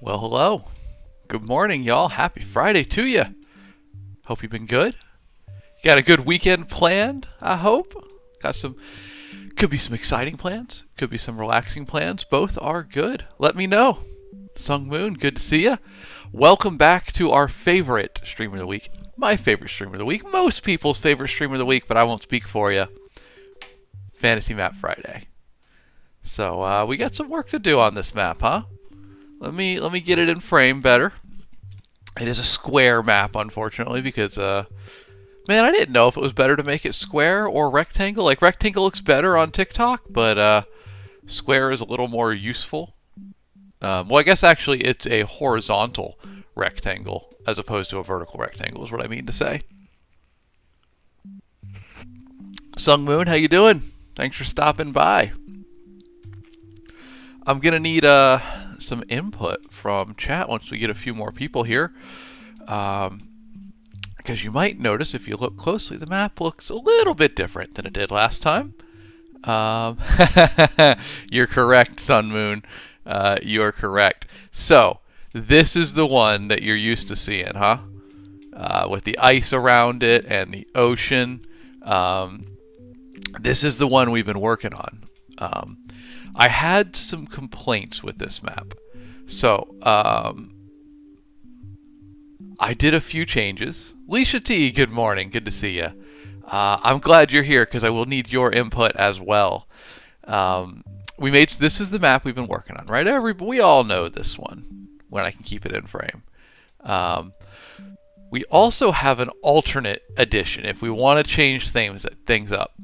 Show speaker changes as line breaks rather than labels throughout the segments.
Well, hello. Good morning, y'all. Happy Friday to you. Hope you've been good. Got a good weekend planned, I hope. Could be some exciting plans. Could be some relaxing plans. Both are good. Let me know. Sung Moon, good to see you. Welcome back to our favorite streamer of the week. My favorite streamer of the week. Most people's favorite streamer of the week, but I won't speak for you. Fantasy Map Friday. So we got some work to do on this map, huh? Let me get it in frame better. It is a square map, unfortunately, because man, I didn't know if it was better to make it square or rectangle. Like, rectangle looks better on TikTok, but square is a little more useful. Well, I guess actually it's a horizontal rectangle as opposed to a vertical rectangle is what I mean to say. Sung Moon, how you doing? Thanks for stopping by. I'm gonna need some input from chat once we get a few more people here. Because you might notice if you look closely, the map looks a little bit different than it did last time. You're correct, Sun Moon. You're correct. So, this is the one that you're used to seeing, huh? With the ice around it and the ocean. This is the one we've been working on. I had some complaints with this map. So, I did a few changes. Leisha T, good morning. Good to see you. I'm glad you're here because I will need your input as well. This is the map we've been working on, right? We all know this one when I can keep it in frame. We also have an alternate edition if we want to change things up.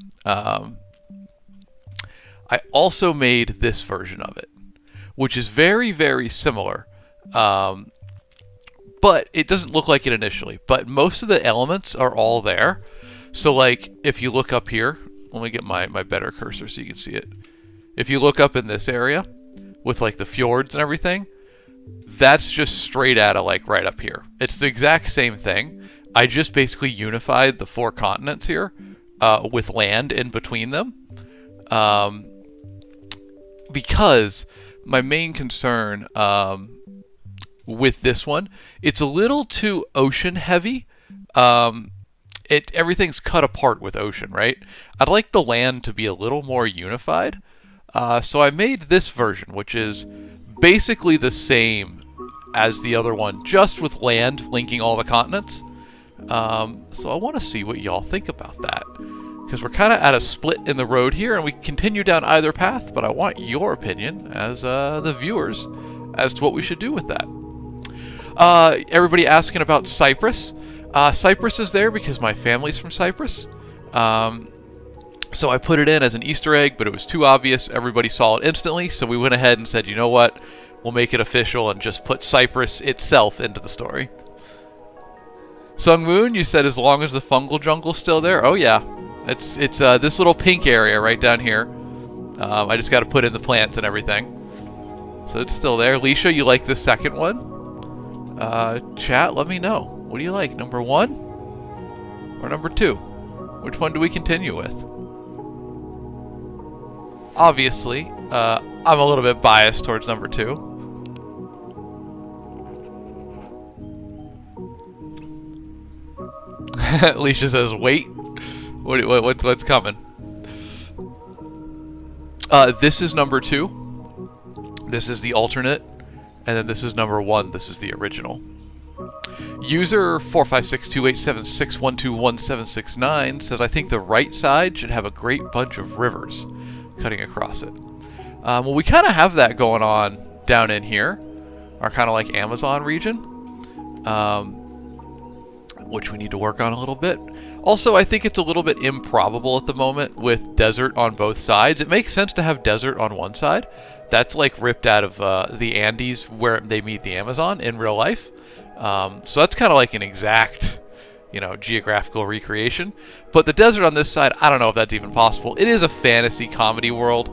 I also made this version of it, which is very, very similar. But it doesn't look like it initially. But most of the elements are all there. So, like, if you look up here, let me get my better cursor so you can see it. If you look up in this area with, like, the fjords and everything, that's just straight out of, like, right up here. It's the exact same thing. I just basically unified the 4 continents here with land in between them. Because my main concern with this one, it's a little too ocean heavy. Everything's cut apart with ocean, right? I'd like the land to be a little more unified. So I made this version, which is basically the same as the other one, just with land linking all the continents. So I want to see what y'all think about that. Because we're kind of at a split in the road here, and we continue down either path, but I want your opinion as the viewers as to what we should do with that. Everybody asking about Cyprus. Cyprus is there because my family's from Cyprus. So I put it in as an Easter egg, but it was too obvious. Everybody saw it instantly, so we went ahead and said, you know what? We'll make it official and just put Cyprus itself into the story. Sung Moon, you said as long as the fungal jungle's still there? Oh yeah. It's this little pink area right down here. I just got to put in the plants and everything. So it's still there. Leisha, you like the second one? Chat, let me know. What do you like, number 1 or number 2? Which one do we continue with? Obviously, I'm a little bit biased towards number 2. Leisha says, wait. What's coming? This is number 2. This is the alternate. And then this is number 1. This is the original. User 4562876121769 says, I think the right side should have a great bunch of rivers cutting across it. Well, we kind of have that going on down in here. Our kind of like Amazon region. Which we need to work on a little bit. Also, I think it's a little bit improbable at the moment with desert on both sides. It makes sense to have desert on one side. That's like ripped out of the Andes where they meet the Amazon in real life. So that's kind of like an exact, geographical recreation. But the desert on this side, I don't know if that's even possible. It is a fantasy comedy world.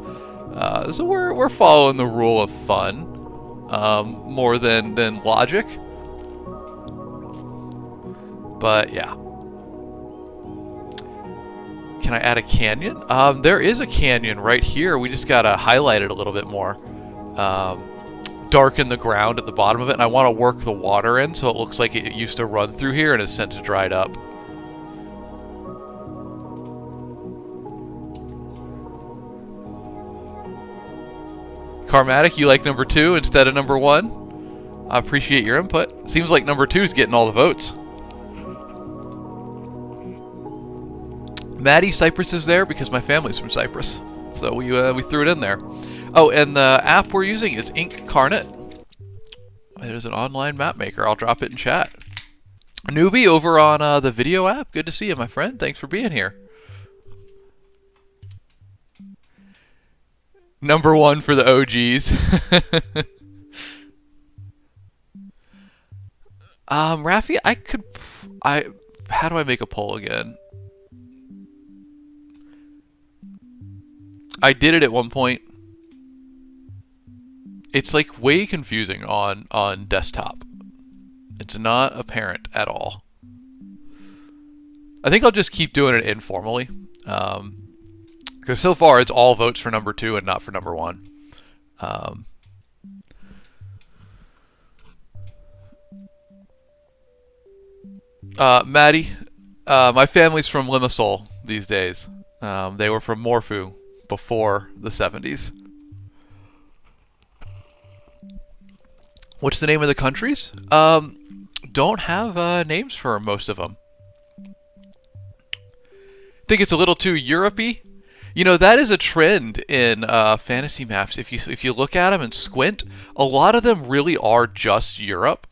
So we're following the rule of fun more than logic. But yeah. Can I add a canyon? There is a canyon right here. We just gotta highlight it a little bit more. darken the ground at the bottom of it, and I want to work the water in so it looks like it used to run through here and has since dried up. Karmatic, you like number 2 instead of number 1? I appreciate your input. Seems like number 2 is getting all the votes. Maddie, Cyprus is there because my family's from Cyprus, so we threw it in there. Oh, and the app we're using is Incarnate. It is an online map maker. I'll drop it in chat. Newbie over on the video app. Good to see you, my friend. Thanks for being here. Number 1 for the OGs. Rafi, how do I make a poll again? I did it at one point. It's like way confusing on desktop. It's not apparent at all. I think I'll just keep doing it informally. Because so far it's all votes for number 2 and not for number 1. Maddie, my family's from Limassol these days. They were from Morphu before the 70s. What's the name of the countries? Don't have names for most of them. Think it's a little too Europe-y. You know, that is a trend in fantasy maps. If you look at them and squint, a lot of them really are just Europe,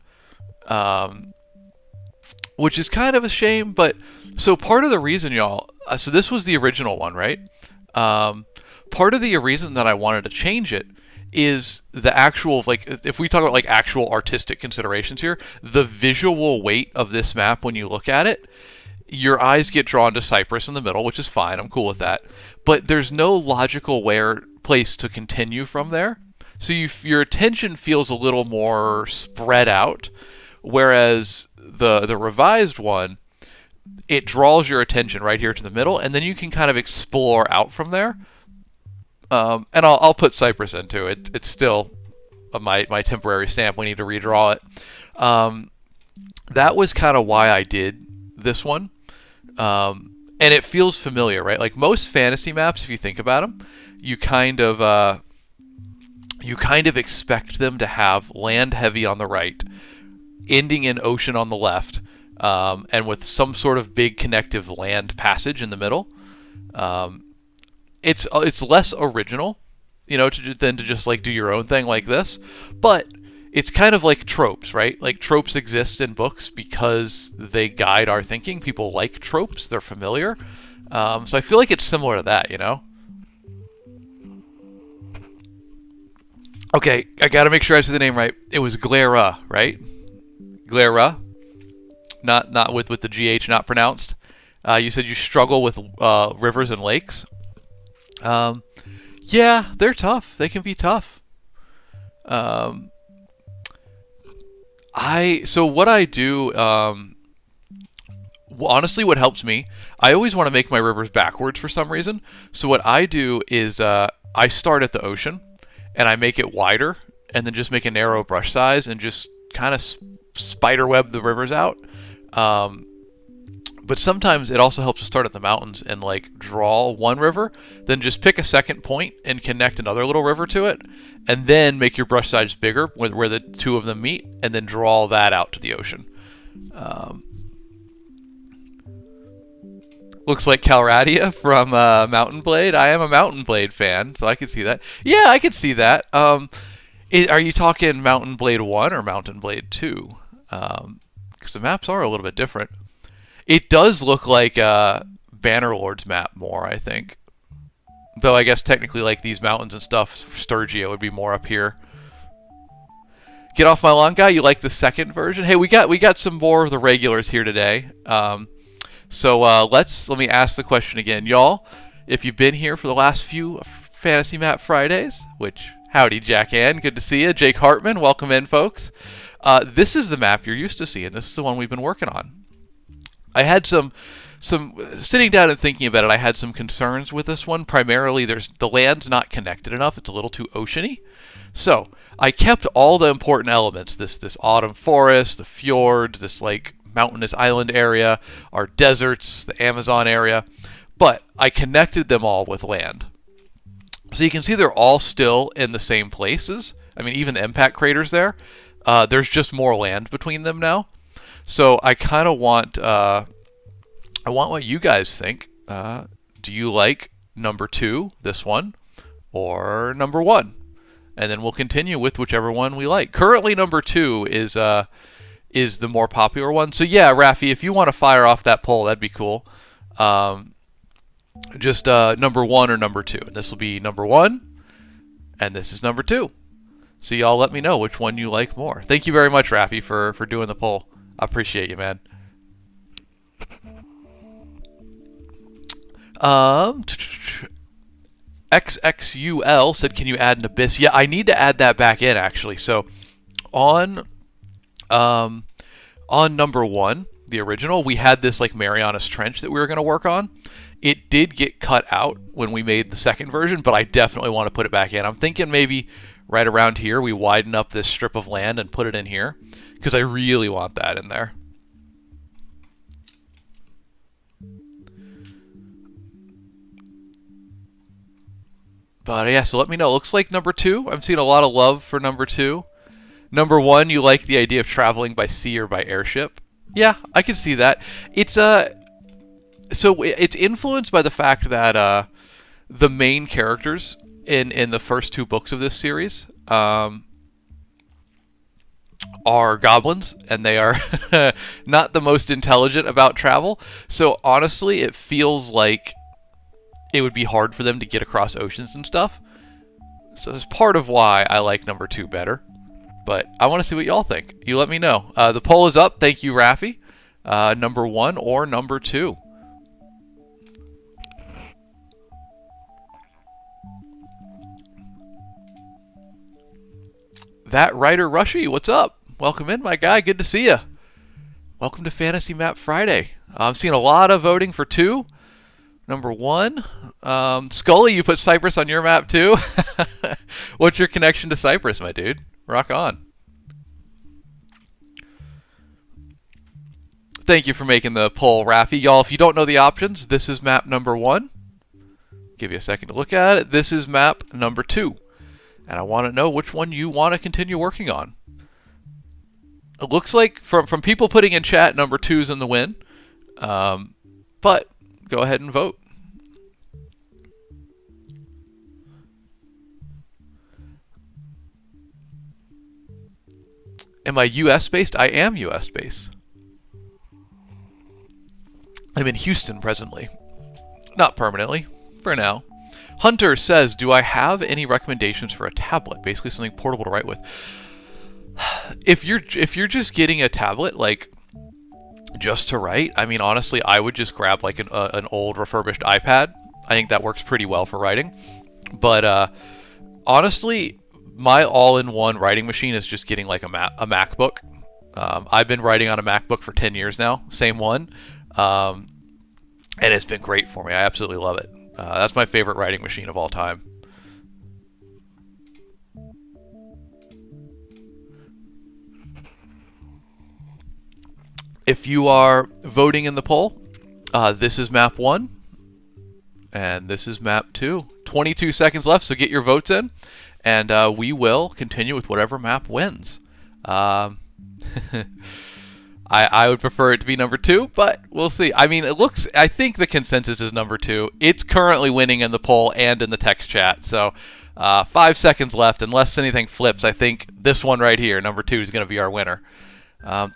which is kind of a shame. But so part of the reason, y'all. So this was the original one, right? Part of the reason that I wanted to change it is the actual, like, if we talk about like actual artistic considerations here, the visual weight of this map when you look at it, your eyes get drawn to Cyprus in the middle, which is fine. I'm cool with that. But there's no logical place to continue from there. So your attention feels a little more spread out, whereas the revised one, it draws your attention right here to the middle, and then you can kind of explore out from there. And I'll put Cyprus into it. It's still my temporary stamp. We need to redraw it. That was kind of why I did this one. And it feels familiar, right? Like most fantasy maps, if you think about them, you kind of expect them to have land heavy on the right, ending in ocean on the left, and with some sort of big connective land passage in the middle. It's less original, you know, than to just like do your own thing like this, but it's kind of like tropes, right? Like tropes exist in books because they guide our thinking. People like tropes; they're familiar. So I feel like it's similar to that, you know. Okay, I gotta make sure I say the name right. It was Glera, right? Glera, not with the GH not pronounced. You said you struggle with rivers and lakes. Yeah, they're tough. They can be tough. So what I do, honestly, what helps me, I always want to make my rivers backwards for some reason. So what I do is I start at the ocean and I make it wider and then just make a narrow brush size and just kind of spiderweb the rivers out. But sometimes it also helps to start at the mountains and like draw one river, then just pick a second point and connect another little river to it, and then make your brush size bigger where the two of them meet, and then draw that out to the ocean. Looks like Calradia from Mountain Blade. I am a Mountain Blade fan, so I can see that. Yeah, I can see that. Are you talking Mountain Blade 1 or Mountain Blade 2? Because the maps are a little bit different. It does look like Bannerlord's map more, I think. Though I guess technically like these mountains and stuff, Sturgia would be more up here. Get off my lawn, guy. You like the second version? Hey, we got some more of the regulars here today. So let me ask the question again, y'all. If you've been here for the last few Fantasy Map Fridays, which howdy, Jack Ann, good to see you. Jake Hartman, welcome in, folks. This is the map you're used to seeing. This is the one we've been working on. I had some sitting down and thinking about it. I had some concerns with this one. Primarily, the land's not connected enough. It's a little too oceany. So I kept all the important elements, this autumn forest, the fjords, this like mountainous island area, our deserts, the Amazon area, but I connected them all with land. So you can see they're all still in the same places. I mean, even the impact craters there. There's just more land between them now. So I kind of want, I want what you guys think. Do you like number 2, this one, or number 1? And then we'll continue with whichever one we like. Currently, number 2 is the more popular one. So yeah, Raffi, if you want to fire off that poll, that'd be cool. Just number 1 or number 2. And this will be number 1, and this is number 2. So y'all let me know which one you like more. Thank you very much, Raffi, for doing the poll. I appreciate you, man. XXUL said, can you add an abyss? Yeah, I need to add that back in, actually. So on number 1, the original, we had this like Marianas Trench that we were going to work on. It did get cut out when we made the second version, but I definitely want to put it back in. I'm thinking maybe right around here we widen up this strip of land and put it in here, because I really want that in there. But yeah, so let me know. Looks like number 2. I'm seeing a lot of love for number 2. Number 1, you like the idea of traveling by sea or by airship. Yeah, I can see that. It's so it's influenced by the fact that the main characters in the first 2 books of this series are goblins, and they are not the most intelligent about travel. So honestly, it feels like it would be hard for them to get across oceans and stuff. So that's part of why I like number 2 better. But I want to see what y'all think. You let me know. The poll is up. Thank you, Raffi. Number 1 or number 2. That Writer Rushy, what's up? Welcome in, my guy. Good to see you. Welcome to Fantasy Map Friday. I'm seeing a lot of voting for 2. Number 1. Scully, you put Cyprus on your map too? What's your connection to Cyprus, my dude? Rock on. Thank you for making the poll, Raffi. Y'all, if you don't know the options, this is map number 1. Give you a second to look at it. This is map number 2. And I want to know which one you want to continue working on. It looks like from people putting in chat, number 2's in the win. But go ahead and vote. Am I US based? I am US based. I'm in Houston presently. Not permanently, for now. Hunter says, do I have any recommendations for a tablet? Basically something portable to write with. If you're just getting a tablet, like, just to write, I mean, honestly, I would just grab like an old refurbished iPad. I think that works pretty well for writing. But honestly, my all-in-one writing machine is just getting like a MacBook. I've been writing on a MacBook for 10 years now, same one. And it's been great for me. I absolutely love it. That's my favorite writing machine of all time. If you are voting in the poll, this is map 1, and this is map 2. 22 seconds left, so get your votes in, and we will continue with whatever map wins. I would prefer it to be number 2, but we'll see. I mean, I think the consensus is number 2. It's currently winning in the poll and in the text chat, so 5 seconds left. Unless anything flips, I think this one right here, number 2, is going to be our winner.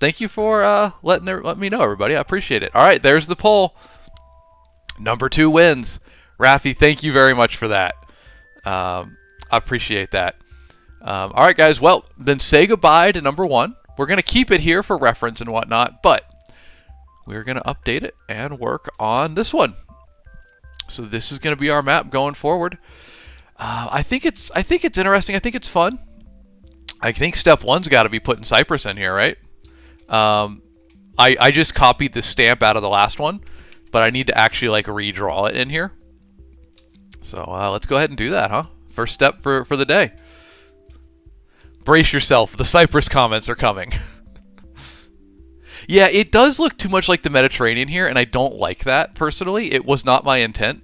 Thank you for letting me know, everybody. I appreciate it. All right, there's the poll. Number 2 wins. Raffi, thank you very much for that. I appreciate that. All right, guys. Well, then say goodbye to number 1. We're going to keep it here for reference and whatnot, but we're going to update it and work on this one. So this is going to be our map going forward. I think it's interesting. I think it's fun. I think step 1's got to be putting Cyprus in here, right? I just copied the stamp out of the last one, but I need to actually like redraw it in here. So let's go ahead and do that, huh? First step for the day. Brace yourself. The Cyprus comments are coming. Yeah, it does look too much like the Mediterranean here, and I don't like that, personally. It was not my intent.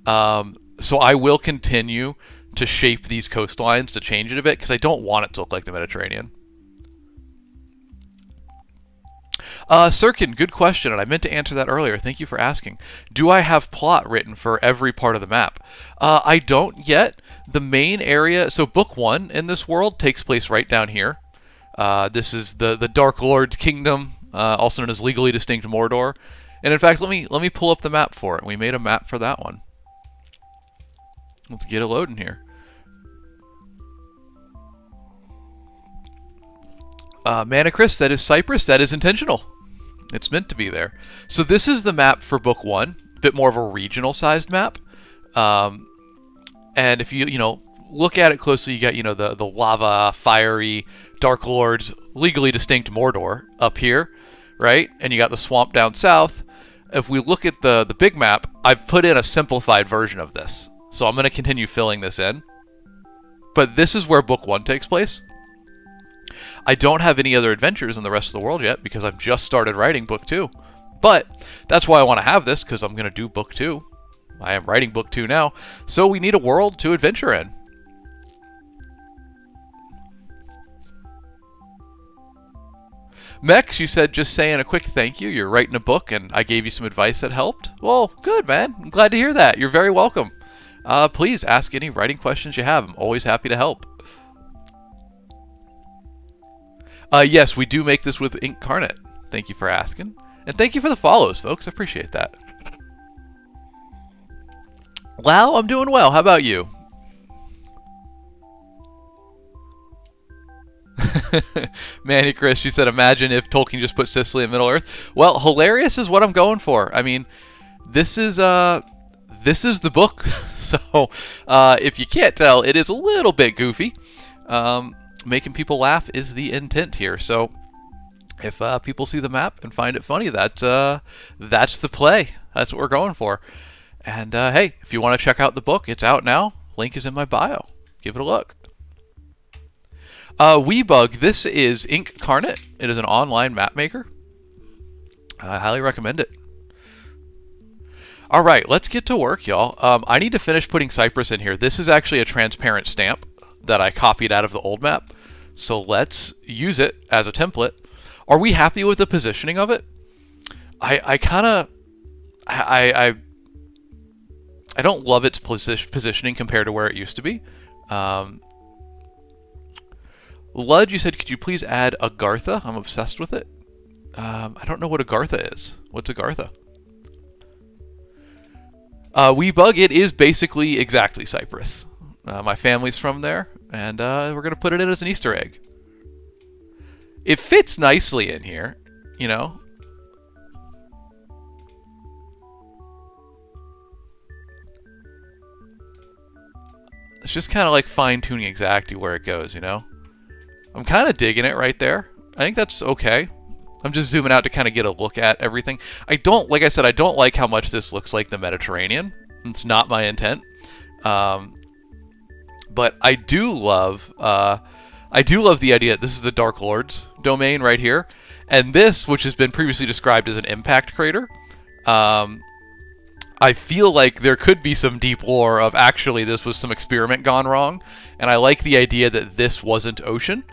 So I will continue to shape these coastlines to change it a bit, because I don't want it to look like the Mediterranean. Sirkin, good question, and I meant to answer that earlier. Thank you for asking. Do I have plot written for every part of the map? I don't yet. The main area, so Book 1 in this world takes place right down here. This is the Dark Lord's Kingdom, also known as Legally Distinct Mordor. And in fact, let me pull up the map for it. We made a map for that one. Let's get it loading here. Manicris, that is Cyprus. That is intentional. It's meant to be there. So this is the map for Book 1. A bit more of a regional-sized map. And if you look at it closely, you got, the lava, fiery, Dark Lords, legally distinct Mordor up here, right? And you got the swamp down south. If we look at the big map, I've put in a simplified version of this. So I'm going to continue filling this in. But this is where Book 1 takes place. I don't have any other adventures in the rest of the world yet because I've just started writing Book 2. But that's why I want to have this, because I'm going to do Book 2. I am writing Book 2 now, so we need a world to adventure in. Mex, you said just saying a quick thank you. You're writing a book, and I gave you some advice that helped. Well, good, man. I'm glad to hear that. You're very welcome. Please ask any writing questions you have. I'm always happy to help. Yes, we do make this with Incarnate. Thank you for asking. And thank you for the follows, folks. I appreciate that. Wow, I'm doing well. How about you? Manny Chris, she said, imagine if Tolkien just put Sicily in Middle Earth. Well, hilarious is what I'm going for. I mean, this is the book. So, if you can't tell, it is a little bit goofy. Making people laugh is the intent here. So if people see the map and find it funny, that's the play. That's what we're going for. And hey, if you want to check out the book, it's out now. Link is in my bio. Give it a look. Weebug, this is Incarnate. It is an online map maker. I highly recommend it. All right, let's get to work, y'all. I need to finish putting Cyprus in here. This is actually a transparent stamp that I copied out of the old map. So let's use it as a template. Are we happy with the positioning of it? I don't love its positioning compared to where it used to be. Lud, you said, could you please add Agartha? I'm obsessed with it. I don't know what Agartha is. What's Agartha? Weebug, it is basically exactly Cyprus. My family's from there, and we're going to put it in as an Easter egg. It fits nicely in here, you know. It's just kind of like fine-tuning exactly where it goes, you know. I'm kind of digging it right there. I think that's okay. I'm just zooming out to kind of get a look at everything. Like I said, I don't like how much this looks like the Mediterranean. It's not my intent. But I do love the idea that this is the Dark Lord's domain right here. And this, which has been previously described as an impact crater, I feel like there could be some deep lore of actually this was some experiment gone wrong. And I like the idea that this wasn't ocean.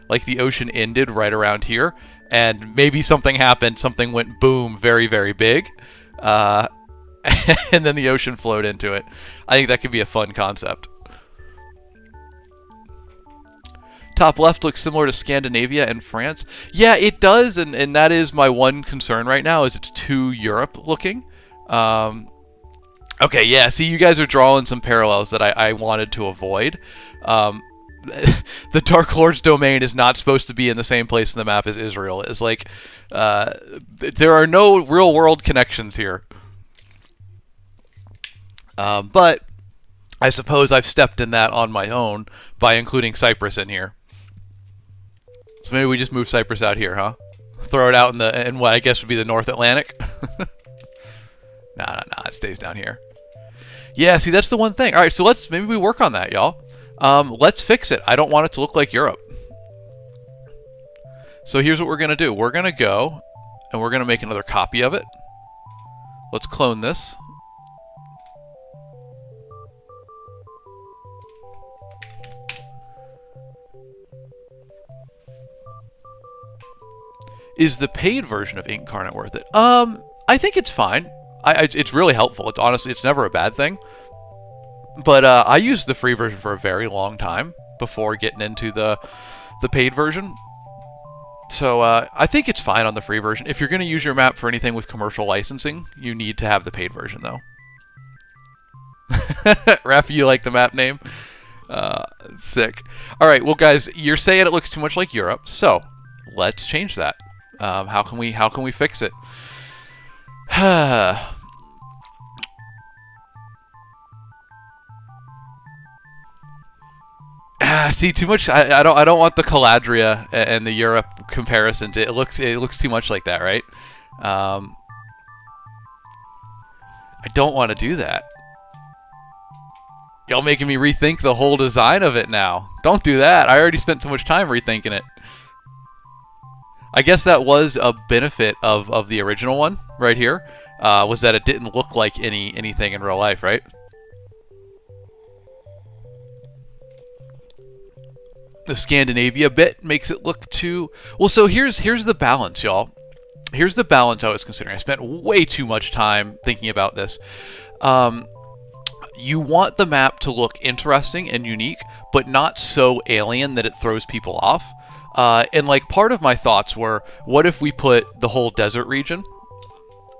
Like the ocean ended right around here. And maybe something happened, something went boom, very, very big. And then the ocean flowed into it. I think that could be a fun concept. Top left looks similar to Scandinavia and France. Yeah, it does, and that is my one concern right now, is it's too Europe looking. Okay, yeah, see, you guys are drawing some parallels that I wanted to avoid. The Dark Lord's domain is not supposed to be in the same place in the map as Israel is. Like, there are no real-world connections here. But I suppose I've stepped in that on my own by including Cyprus in here. So maybe we just move Cyprus out here, huh? Throw it out in what I guess would be the North Atlantic. Nah, it stays down here. Yeah, see, that's the one thing. All right, so maybe we work on that, y'all. Let's fix it. I don't want it to look like Europe. So here's what we're going to do. We're going to go and we're going to make another copy of it. Let's clone this. Is the paid version of Incarnate worth it? I think it's fine. It's really helpful. It's honestly, it's never a bad thing. But I used the free version for a very long time before getting into the paid version. So I think it's fine on the free version. If you're going to use your map for anything with commercial licensing, you need to have the paid version, though. Rafi, you like the map name? Sick. All right, well, guys, you're saying it looks too much like Europe, so let's change that. How can we fix it? See, too much. I don't want the Caladria and the Europe comparison. It looks too much like that, right? I don't want to do that. Y'all making me rethink the whole design of it now. Don't do that. I already spent so much time rethinking it. I guess that was a benefit of the original one right here, was that it didn't look like anything in real life, right? The Scandinavia bit makes it look too... Well, so here's the balance, y'all. Here's the balance I was considering. I spent way too much time thinking about this. You want the map to look interesting and unique, but not so alien that it throws people off. And like part of my thoughts were, what if we put the whole desert region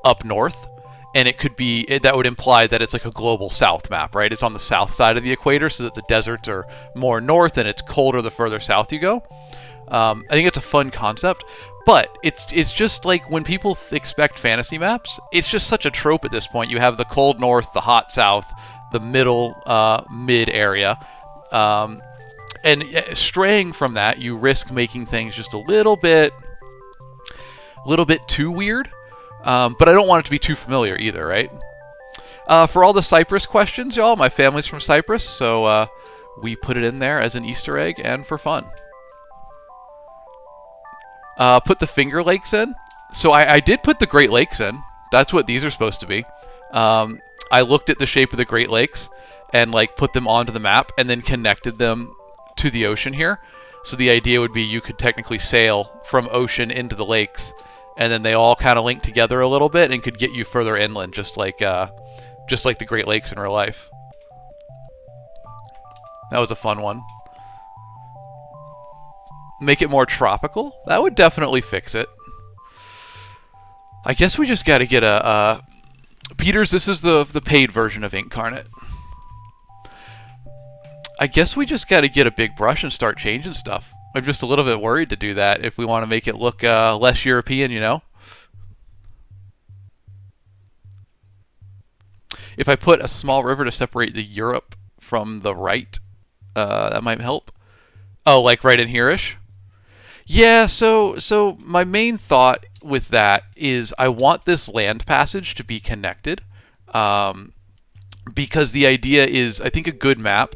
up north? And it could be, that would imply that it's like a global south map, right? It's on the south side of the equator so that the deserts are more north and it's colder the further south you go. I think it's a fun concept, but it's just like when people expect fantasy maps, it's just such a trope at this point. You have the cold north, the hot south, the middle, mid area. And straying from that, you risk making things just a little bit too weird. But I don't want it to be too familiar either, right? For all the Cyprus questions, y'all, my family's from Cyprus, so we put it in there as an Easter egg and for fun. Put the Finger Lakes in. So I did put the Great Lakes in. That's what these are supposed to be. I looked at the shape of the Great Lakes and like put them onto the map and then connected them to the ocean here. So the idea would be you could technically sail from ocean into the lakes, and then they all kind of link together a little bit and could get you further inland, just like the Great Lakes in real life. That was a fun one. Make it more tropical? That would definitely fix it. I guess we just got to get a... Peters, this is the paid version of Incarnate. I guess we just got to get a big brush and start changing stuff. I'm just a little bit worried to do that if we want to make it look less European, you know? If I put a small river to separate the Europe from the right, that might help. Oh, like right in here-ish? Yeah, so my main thought with that is I want this land passage to be connected. Because the idea is, I think a good map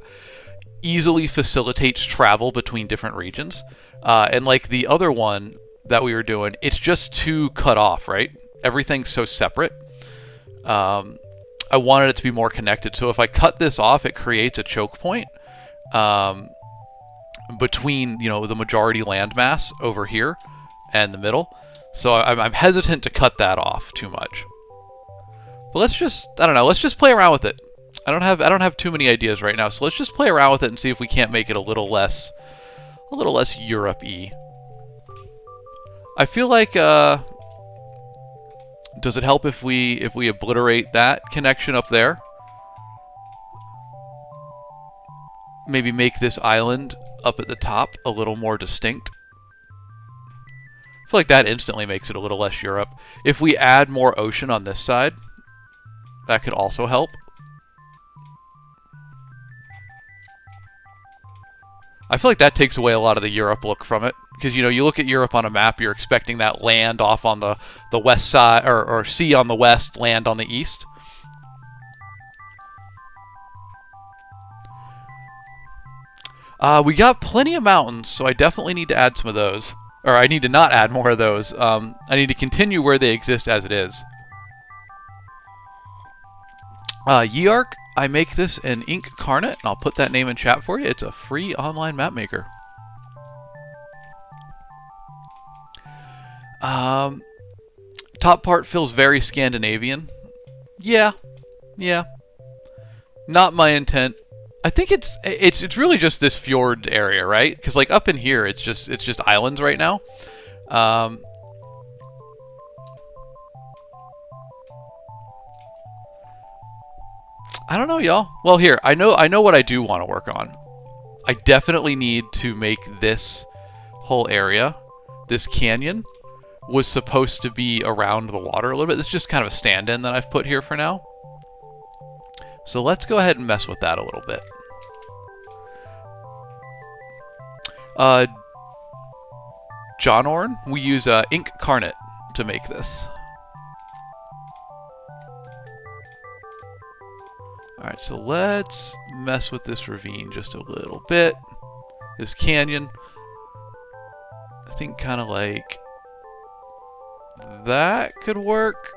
easily facilitates travel between different regions. And like the other one that we were doing, it's just too cut off, right? Everything's so separate. I wanted it to be more connected. So if I cut this off, it creates a choke point between, you know, the majority landmass over here and the middle. So I'm hesitant to cut that off too much. But let's just, I don't know, let's just play around with it. I don't have too many ideas right now, so let's just play around with it and see if we can't make it a little less Europe-y. I feel like does it help if we obliterate that connection up there? Maybe make this island up at the top a little more distinct. I feel like that instantly makes it a little less Europe. If we add more ocean on this side, that could also help. I feel like that takes away a lot of the Europe look from it. Because, you know, you look at Europe on a map, you're expecting that land off on the west side, or sea on the west, land on the east. We got plenty of mountains, so I definitely need to add some of those. Or I need to not add more of those. I need to continue where they exist as it is. Yeark, I make this in Incarnate, and I'll put that name in chat for you. It's a free online map maker. Top part feels very Scandinavian. Yeah. Not my intent. I think it's really just this fjord area, right? Because like up in here, it's just islands right now. I don't know, y'all. Well, here I know what I do want to work on. I definitely need to make this whole area, this canyon, was supposed to be around the water a little bit. This is just kind of a stand-in that I've put here for now. So let's go ahead and mess with that a little bit. John Orn, we use Incarnate to make this. Alright, so let's mess with this ravine just a little bit. This canyon. I think kind of like that could work.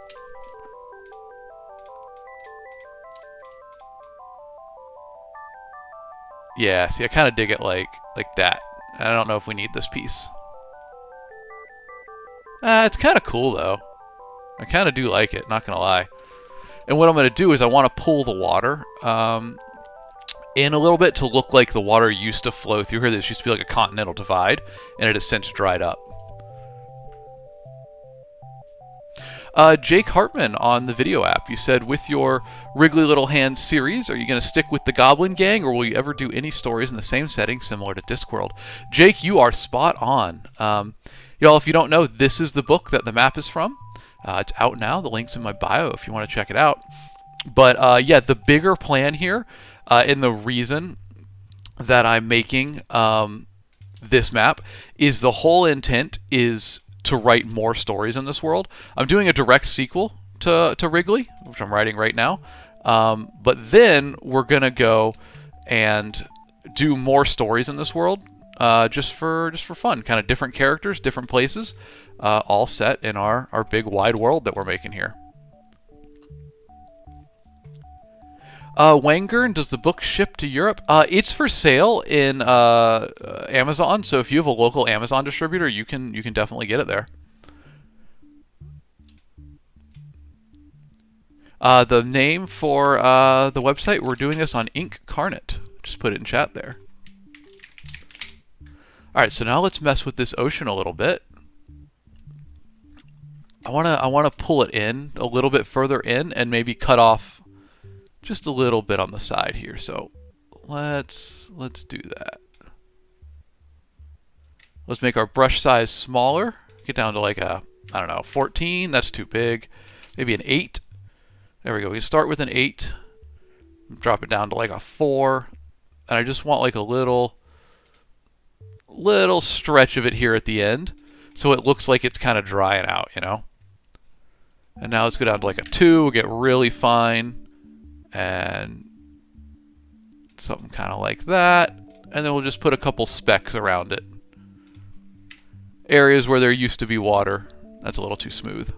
Yeah, see, I kind of dig it like that. I don't know if we need this piece. It's kind of cool, though. I kind of do like it, not going to lie. And what I'm going to do is I want to pull the water in a little bit to look like the water used to flow through here. This used to be like a continental divide, and it has since dried up. Jake Hartman on the video app, you said, with your Wriggly Little Hands series, are you going to stick with the Goblin Gang, or will you ever do any stories in the same setting similar to Discworld? Jake, you are spot on. Y'all, if you don't know, this is the book that the map is from. It's out now. The link's in my bio if you want to check it out. But yeah, the bigger plan here, and the reason that I'm making this map, is the whole intent is to write more stories in this world. I'm doing a direct sequel to Wrigley, which I'm writing right now. But then we're going to go and do more stories in this world, just for fun. Kind of different characters, different places, all set in our big wide world that we're making here. Wangern, does the book ship to Europe? It's for sale in Amazon, so if you have a local Amazon distributor, you can definitely get it there. The name for the website, we're doing this on Incarnate. Just put it in chat there. Alright, so now let's mess with this ocean a little bit. I wanna pull it in a little bit further in and maybe cut off just a little bit on the side here. So let's do that. Let's make our brush size smaller. Get down to like a, I don't know, 14. That's too big. Maybe an 8. There we go. We can start with an 8. Drop it down to like a 4. And I just want like a little stretch of it here at the end, so it looks like it's kind of drying out, you know? And now let's go down to like a 2, get really fine, and something kind of like that. And then we'll just put a couple specks around it. Areas where there used to be water. That's a little too smooth.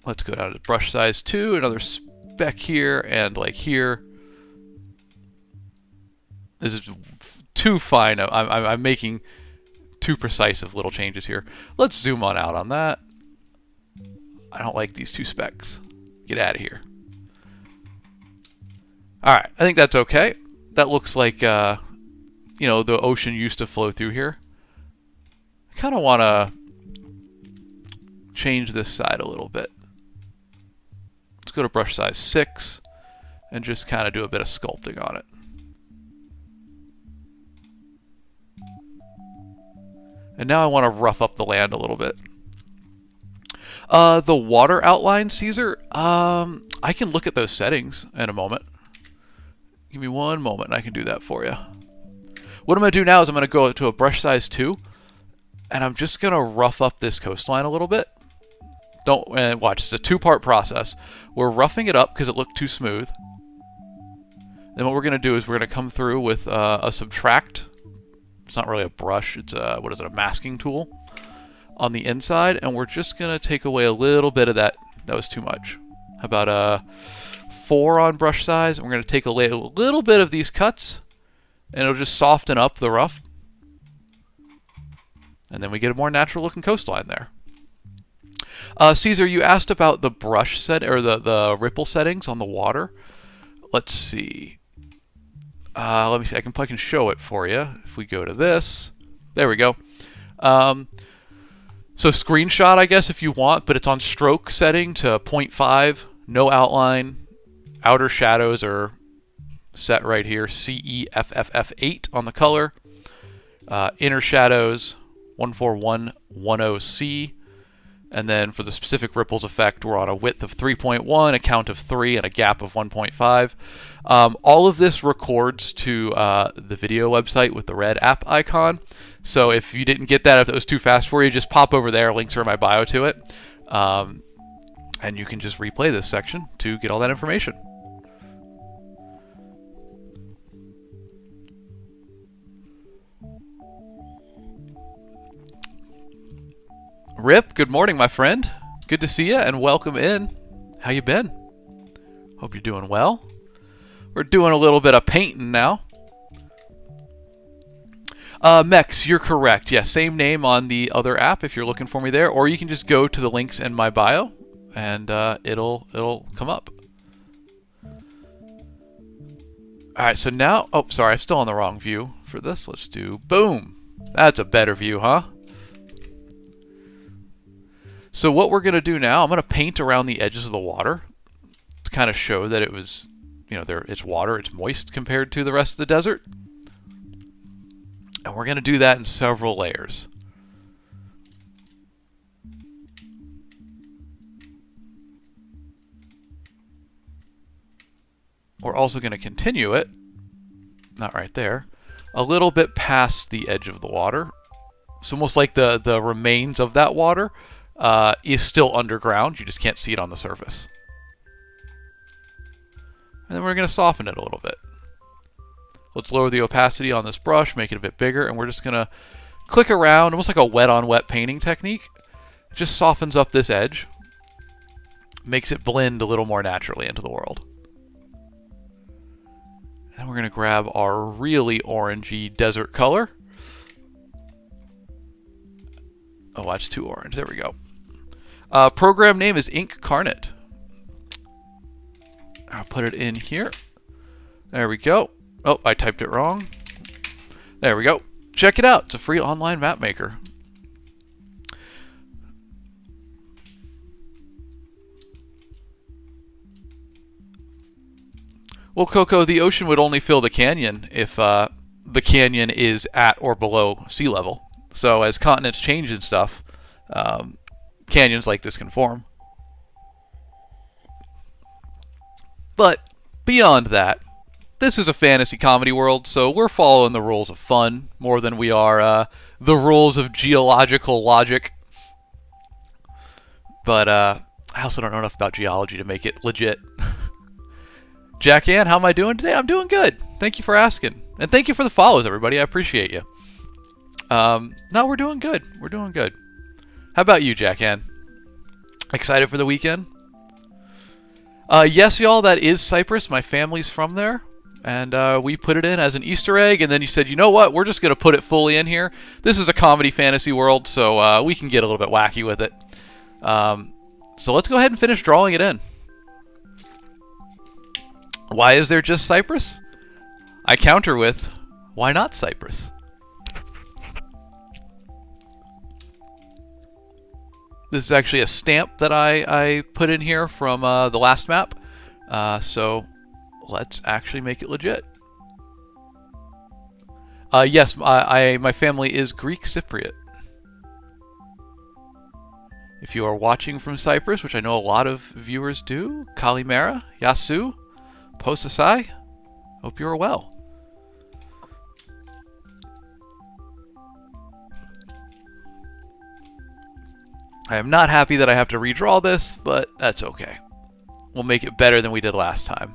Let's go down to brush size 2, another speck here, and like here. This is too fine. I'm making too precise of little changes here. Let's zoom on out on that. I don't like these 2 specks. Get out of here. Alright, I think that's okay. That looks like, you know, the ocean used to flow through here. I kind of want to change this side a little bit. Let's go to brush size 6 and just kind of do a bit of sculpting on it. And now I want to rough up the land a little bit. The water outline, Caesar, I can look at those settings in a moment. Give me one moment and I can do that for you. What I'm going to do now is I'm going to go to a brush size 2, and I'm just going to rough up this coastline a little bit. Don't watch, it's a 2-part process. We're roughing it up because it looked too smooth. Then what we're going to do is we're going to come through with a subtract It's not really a brush. It's a, what is it, a masking tool on the inside. And we're just going to take away a little bit of that. That was too much. How about a 4 on brush size? And we're going to take away a little bit of these cuts, and it'll just soften up the rough. And then we get a more natural looking coastline there. Caesar, you asked about the brush set, or the ripple settings on the water. Let's see. Let me see. I can show it for you. If we go to this, there we go. So screenshot, I guess, if you want, but it's on stroke setting to 0.5. No outline. Outer shadows are set right here. CEFFF8 on the color. Inner shadows 14110C. And then for the specific ripples effect, we're on a width of 3.1, a count of 3, and a gap of 1.5. All of this records to the video website with the red app icon. So if you didn't get that, if it was too fast for you, just pop over there. Links are in my bio to it. And you can just replay this section to get all that information. Rip, good morning, my friend. Good to see you, and welcome in. How you been? Hope you're doing well. We're doing a little bit of painting now. Mex, you're correct. Yeah, same name on the other app if you're looking for me there, or you can just go to the links in my bio, and it'll come up. All right, so now, oh, sorry, I'm still on the wrong view for this. Let's do boom. That's a better view, huh? So what we're going to do now, I'm going to paint around the edges of the water to kind of show that it was, you know, it's water, it's moist compared to the rest of the desert. And we're going to do that in several layers. We're also going to continue it, not right there, a little bit past the edge of the water. It's almost like the remains of that water is still underground. You just can't see it on the surface. And then we're going to soften it a little bit. Let's lower the opacity on this brush, make it a bit bigger, and we're just going to click around, almost like a wet-on-wet painting technique. It just softens up this edge, makes it blend a little more naturally into the world. And we're going to grab our really orangey desert color. Oh, that's too orange. There we go. Program name is Incarnate. I'll put it in here. There we go. Oh, I typed it wrong. There we go. Check it out. It's a free online map maker. Well, Coco, the ocean would only fill the canyon if the canyon is at or below sea level. So as continents change and stuff, canyons like this can form. But beyond that, this is a fantasy comedy world, so we're following the rules of fun more than we are the rules of geological logic. But I also don't know enough about geology to make it legit. Jack Ann, how am I doing today? I'm doing good. Thank you for asking. And thank you for the follows, everybody. I appreciate you. No, we're doing good. We're doing good. How about you, Jack Ann? Excited for the weekend? Yes, y'all, that is Cyprus. My family's from there. And we put it in as an Easter egg, and then you said, you know what, we're just going to put it fully in here. This is a comedy fantasy world, so we can get a little bit wacky with it. So let's go ahead and finish drawing it in. Why is there just Cyprus? I counter with, why not Cyprus? This is actually a stamp that I put in here from the last map. So let's actually make it legit. Yes, my family is Greek Cypriot. If you are watching from Cyprus, which I know a lot of viewers do, Kalimera, Yasu, Posasai, hope you are well. I am not happy that I have to redraw this, but that's okay. We'll make it better than we did last time.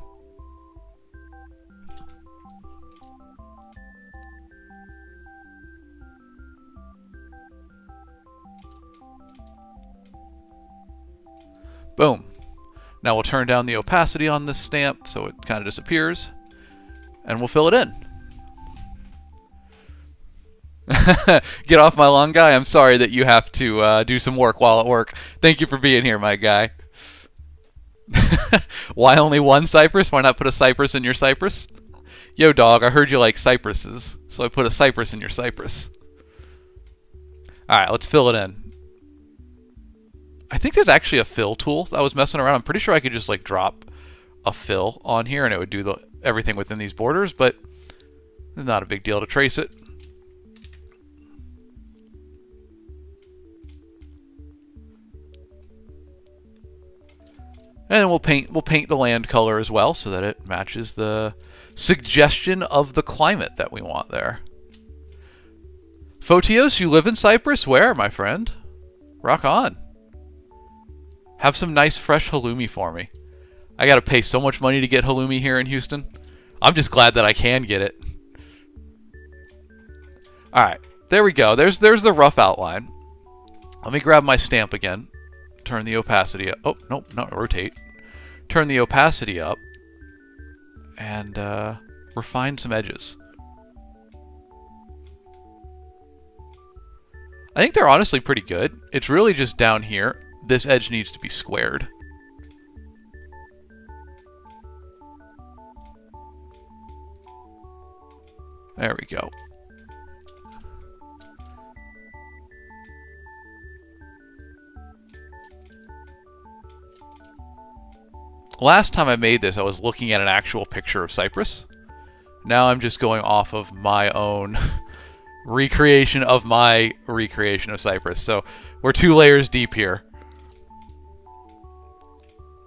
Now we'll turn down the opacity on this stamp so it kind of disappears, and we'll fill it in. Get off my lawn, guy. I'm sorry that you have to do some work while at work. Thank you for being here, my guy. Why only one cypress? Why not put a cypress in your cypress? Yo, dog, I heard you like cypresses, so I put a cypress in your cypress. Alright, let's fill it in. I think there's actually a fill tool. I was messing around. I'm pretty sure I could just like drop a fill on here and it would do everything within these borders, but it's not a big deal to trace it. And we'll paint the land color as well so that it matches the suggestion of the climate that we want there. Photios, you live in Cyprus? Where, my friend? Rock on. Have some nice fresh halloumi for me. I gotta pay so much money to get halloumi here in Houston. I'm just glad that I can get it. Alright, there we go. There's the rough outline. Let me grab my stamp again. Turn the opacity up. Oh, nope, not rotate. Turn the opacity up. And refine some edges. I think they're honestly pretty good. It's really just down here. This edge needs to be squared. There we go. Last time I made this, I was looking at an actual picture of Cyprus. Now I'm just going off of my own recreation of my recreation of Cyprus. So we're 2 layers deep here.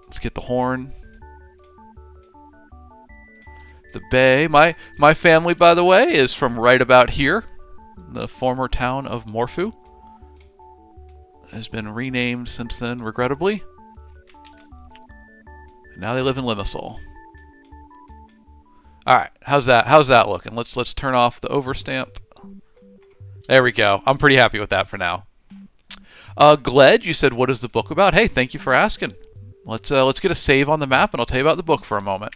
Let's get the horn. The bay. My family, by the way, is from right about here. The former town of Morphu. Has been renamed since then, regrettably. Now they live in Limassol. Alright, how's that looking? Let's turn off the overstamp. There we go. I'm pretty happy with that for now. Gled, you said, what is the book about? Hey, thank you for asking. Let's get a save on the map, and I'll tell you about the book for a moment.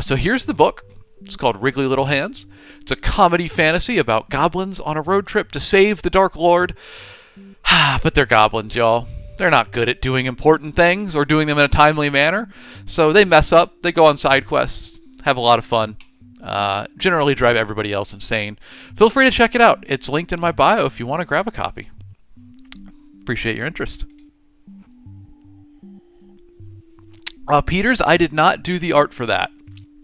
So here's the book. It's called Wriggly Little Hands. It's a comedy fantasy about goblins on a road trip to save the Dark Lord. But they're goblins, y'all. They're not good at doing important things or doing them in a timely manner. So they mess up. They go on side quests, have a lot of fun. Generally drive everybody else insane. Feel free to check it out. It's linked in my bio if you want to grab a copy. Appreciate your interest. Peters, I did not do the art for that.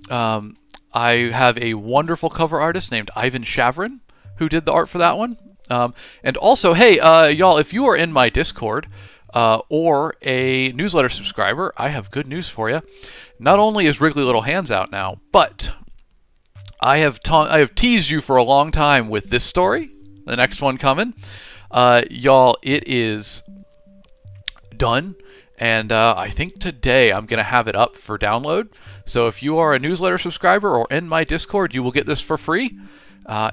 I have a wonderful cover artist named Ivan Shavrin who did the art for that one. And also, hey, y'all, if you are in my Discord or a newsletter subscriber, I have good news for you. Not only is Wriggly Little Hands out now, but I have teased you for a long time with this story, the next one coming. Y'all, it is done. And I think today I'm going to have it up for download. So if you are a newsletter subscriber or in my Discord, you will get this for free.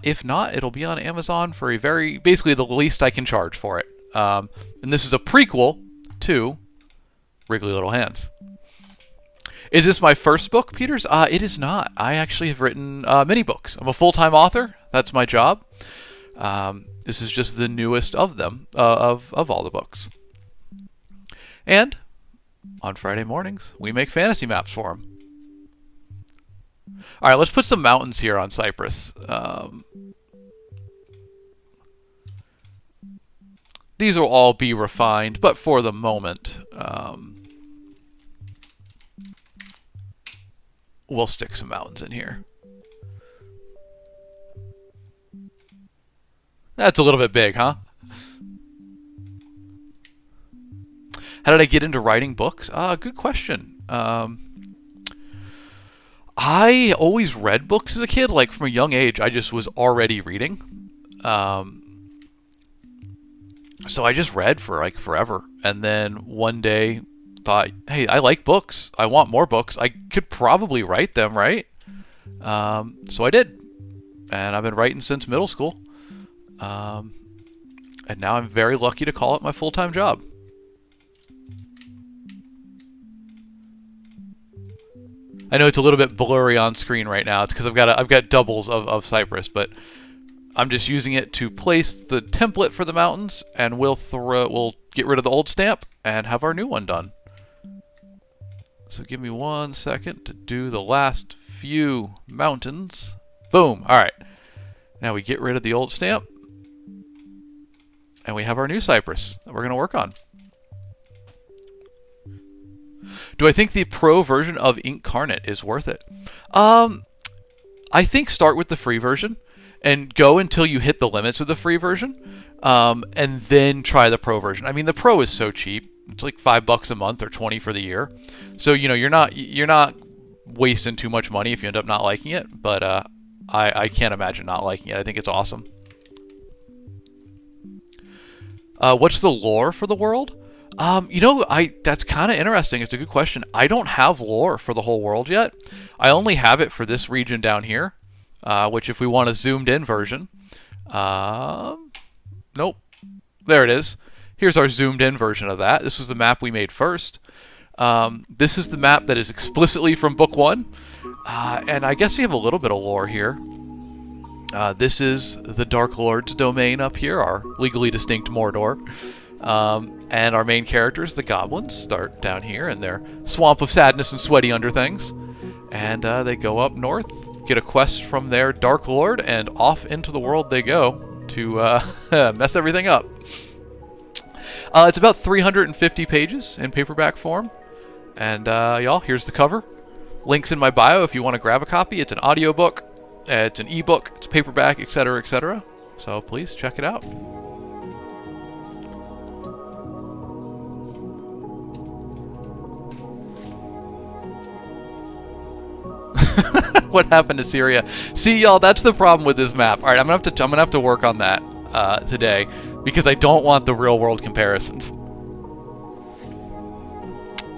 If not, it'll be on Amazon for basically the least I can charge for it. And this is a prequel to Wriggly Little Hands. Is this my first book, Peters? It is not. I actually have written many books. I'm a full-time author. That's my job. This is just the newest of them, of all the books. And on Friday mornings, we make fantasy maps for them. All right, let's put some mountains here on Cyprus. These will all be refined, but for the moment, we'll stick some mountains in here. That's a little bit big, huh? How did I get into writing books? Good question. I always read books as a kid. Like, from a young age, I just was already reading. So I just read for, like, forever. And then one day thought, hey, I like books. I want more books. I could probably write them, right? So I did. And I've been writing since middle school. And now I'm very lucky to call it my full-time job. I know it's a little bit blurry on screen right now. It's because I've got doubles of Cypress, but I'm just using it to place the template for the mountains, and we'll get rid of the old stamp and have our new one done. So give me 1 second to do the last few mountains. Boom. All right. Now we get rid of the old stamp, and we have our new Cypress that we're going to work on. Do I think the pro version of Incarnate is worth it? I think start with the free version and go until you hit the limits of the free version, and then try the pro version. I mean, the pro is so cheap. It's like $5 a month or 20 for the year. So, you know, you're not wasting too much money if you end up not liking it, but I can't imagine not liking it. I think it's awesome. What's the lore for the world? You know, that's kind of interesting. It's a good question. I don't have lore for the whole world yet. I only have it for this region down here, which if we want a zoomed in version, nope, there it is. Here's our zoomed in version of that. This was the map we made first. This is the map that is explicitly from book 1. And I guess we have a little bit of lore here. This is the Dark Lord's domain up here, our legally distinct Mordor. And our main characters, the goblins, start down here in their swamp of sadness and sweaty underthings. And they go up north, get a quest from their Dark Lord, and off into the world they go to mess everything up. It's about 350 pages in paperback form. And y'all, here's the cover. Links in my bio if you want to grab a copy. It's an audiobook, it's an ebook, it's paperback, etc., etc. So please check it out. What happened to Syria? See, y'all, that's the problem with this map. All right, I'm gonna have to work on that today, because I don't want the real world comparisons.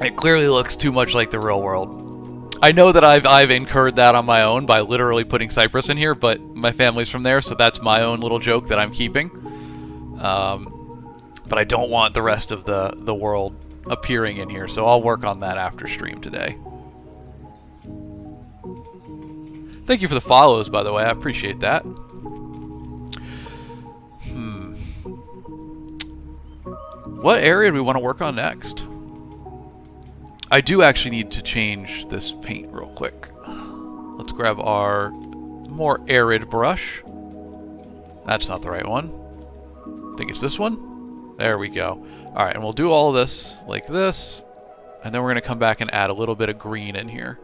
It clearly looks too much like the real world. I know that I've incurred that on my own by literally putting Cyprus in here, but my family's from there, so that's my own little joke that I'm keeping. But I don't want the rest of the world appearing in here, so I'll work on that after stream today. Thank you for the follows, by the way. I appreciate that. What area do we want to work on next? I do actually need to change this paint real quick. Let's grab our more arid brush. That's not the right one. I think it's this one. There we go. All right, and we'll do all this like this, and then we're going to come back and add a little bit of green in here.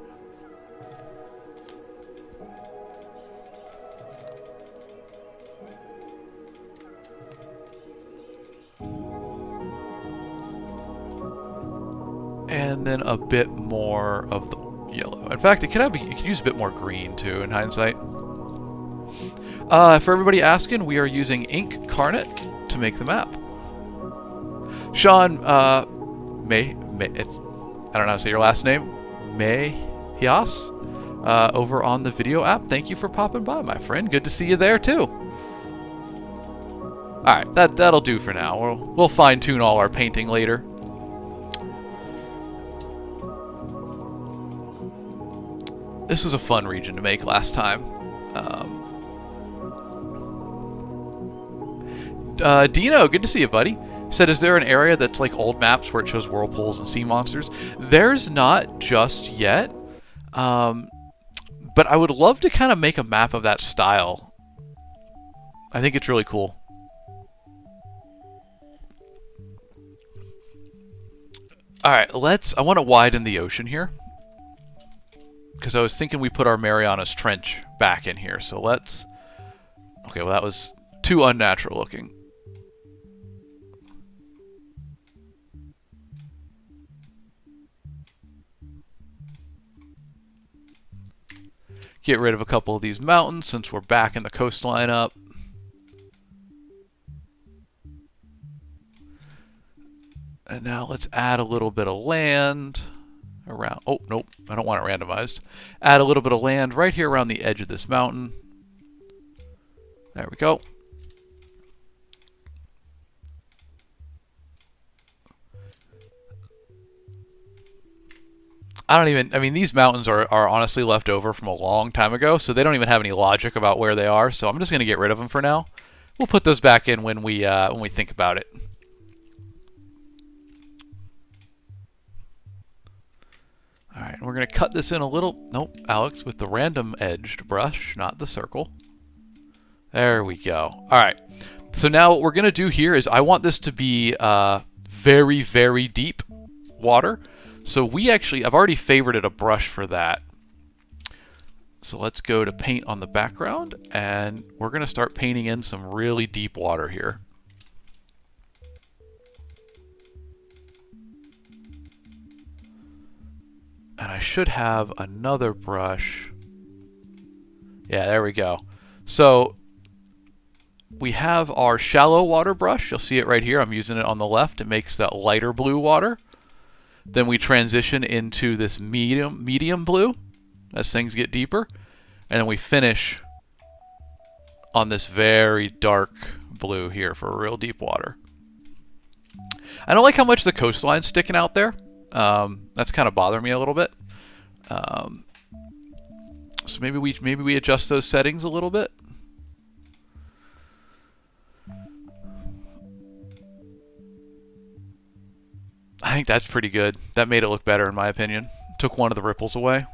And then a bit more of the yellow. In fact, you could use a bit more green too, in hindsight. For everybody asking, we are using Incarnate to make the map. Sean, I don't know how to say your last name. Hias, over on the video app. Thank you for popping by, my friend. Good to see you there too. All right, that'll do for now. We'll fine tune all our painting later. This was a fun region to make last time. Dino, good to see you, buddy. Said, is there an area that's like old maps where it shows whirlpools and sea monsters? There's not just yet. But I would love to kind of make a map of that style. I think it's really cool. Alright, I want to widen the ocean here. Because I was thinking we put our Marianas Trench back in here. So let's... Okay, well that was too unnatural looking. Get rid of a couple of these mountains since we're backing the coastline up. And now let's add a little bit of land around... Oh, nope, I don't want it randomized. Add a little bit of land right here around the edge of this mountain. There we go. I don't even, I mean, these mountains are honestly left over from a long time ago, so they don't even have any logic about where they are, so I'm just going to get rid of them for now. We'll put those back in when we think about it. All right, we're going to cut this in a little, nope, Alex, with the random edged brush, not the circle. There we go. All right, so now what we're going to do here is I want this to be very, very deep water. So I've already favorited a brush for that. So let's go to paint on the background, and we're going to start painting in some really deep water here. And I should have another brush. Yeah, there we go. So we have our shallow water brush. You'll see it right here. I'm using it on the left. It makes that lighter blue water. Then we transition into this medium blue as things get deeper. And then we finish on this very dark blue here for real deep water. I don't like how much the coastline's sticking out there. That's kind of bothering me a little bit. So maybe we adjust those settings a little bit. I think that's pretty good. That made it look better in my opinion. Took one of the ripples away.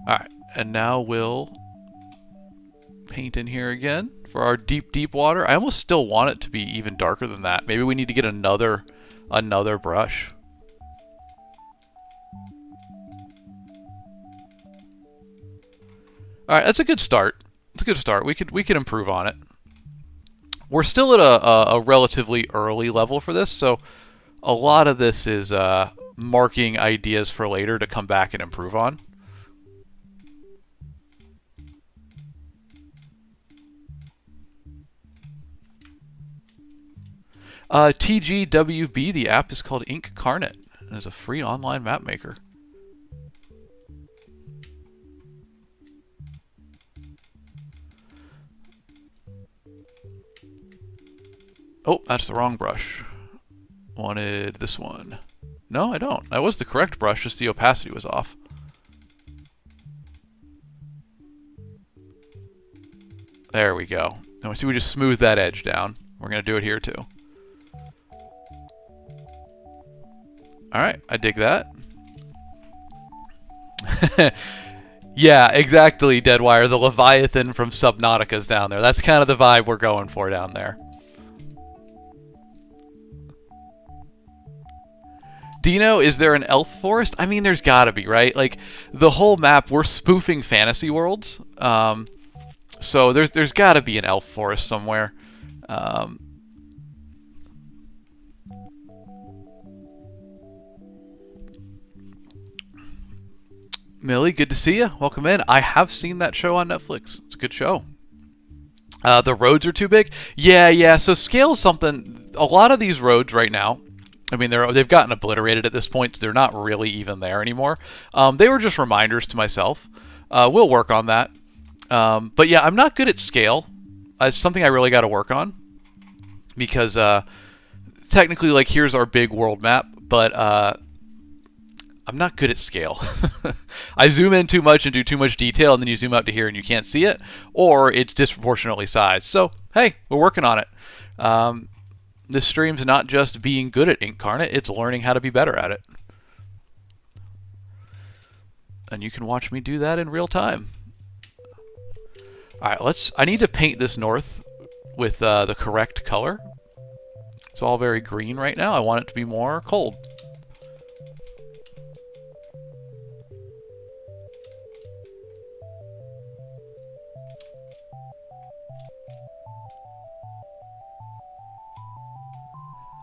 Alright, and now we'll paint in here again for our deep water. I almost still want it to be even darker than that. Maybe we need to get another brush. Alright, that's a good start. It's a good start. We could improve on it. We're still at a relatively early level for this, so a lot of this is marking ideas for later to come back and improve on. TGWB, the app is called Incarnate. It is a free online map maker. Oh, that's the wrong brush. Wanted this one. No, I don't. That was the correct brush, just the opacity was off. There we go. Now see, we just smooth that edge down. We're going to do it here too. Alright, I dig that. Yeah, exactly, Deadwire. The Leviathan from Subnautica's down there. That's kind of the vibe we're going for down there. Dino, is there an elf forest? I mean, there's gotta be, right? Like, the whole map, we're spoofing fantasy worlds. So there's gotta be an elf forest somewhere. Millie, good to see you. Welcome in. I have seen that show on Netflix. It's a good show. The roads are too big? Yeah. So scale is something... A lot of these roads right now, I mean, they've gotten obliterated at this point, so they're not really even there anymore. They were just reminders to myself. We'll work on that. But yeah, I'm not good at scale. It's something I really got to work on. Because technically, like, here's our big world map, but... I'm not good at scale. I zoom in too much and do too much detail, and then you zoom out to here and you can't see it, or it's disproportionately sized. So, hey, we're working on it. This stream's not just being good at Incarnate, it's learning how to be better at it. And you can watch me do that in real time. Alright, I need to paint this north with the correct color. It's all very green right now. I want it to be more cold.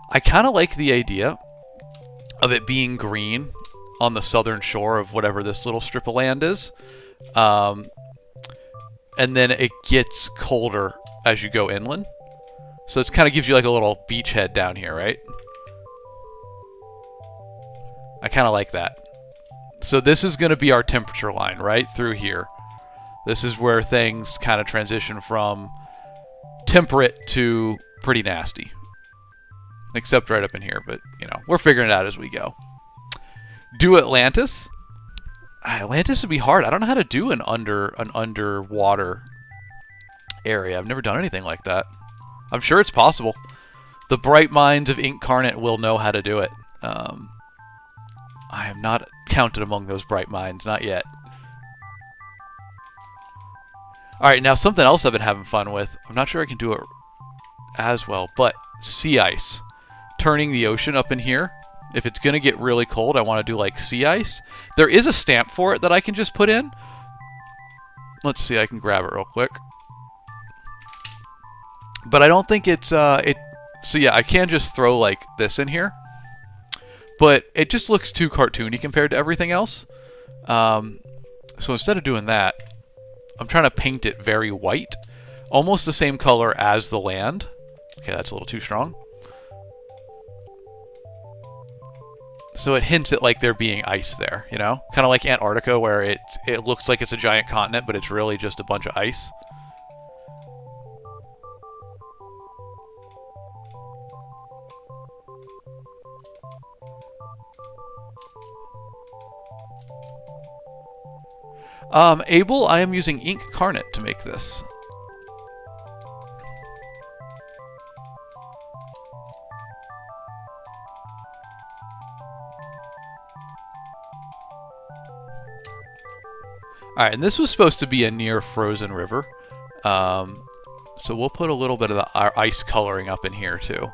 I kind of like the idea of it being green on the southern shore of whatever this little strip of land is. And then it gets colder as you go inland. So it kind of gives you like a little beachhead down here, right? I kind of like that. So this is going to be our temperature line right through here. This is where things kind of transition from temperate to pretty nasty. except right up in here, but, you know, we're figuring it out as we go. Do Atlantis? Atlantis would be hard. I don't know how to do an underwater area. I've never done anything like that. I'm sure it's possible. The bright minds of Incarnate will know how to do it. I am not counted among those bright minds, not yet. Alright, now something else I've been having fun with. I'm not sure I can do it as well, but sea ice. Turning the ocean up in here. If it's going to get really cold, I want to do like sea ice. There is a stamp for it that I can just put in. Let's see, I can grab it real quick. But I don't think it's, so yeah, I can just throw like this in here. But it just looks too cartoony compared to everything else. So instead of doing that, I'm trying to paint it very white. Almost the same color as the land. Okay, that's a little too strong. So it hints at like there being ice there, you know? Kind of like Antarctica, where it looks like it's a giant continent, but it's really just a bunch of ice. Abel, I am using Incarnate to make this. Alright, and this was supposed to be a near frozen river. So we'll put a little bit of the ice coloring up in here too.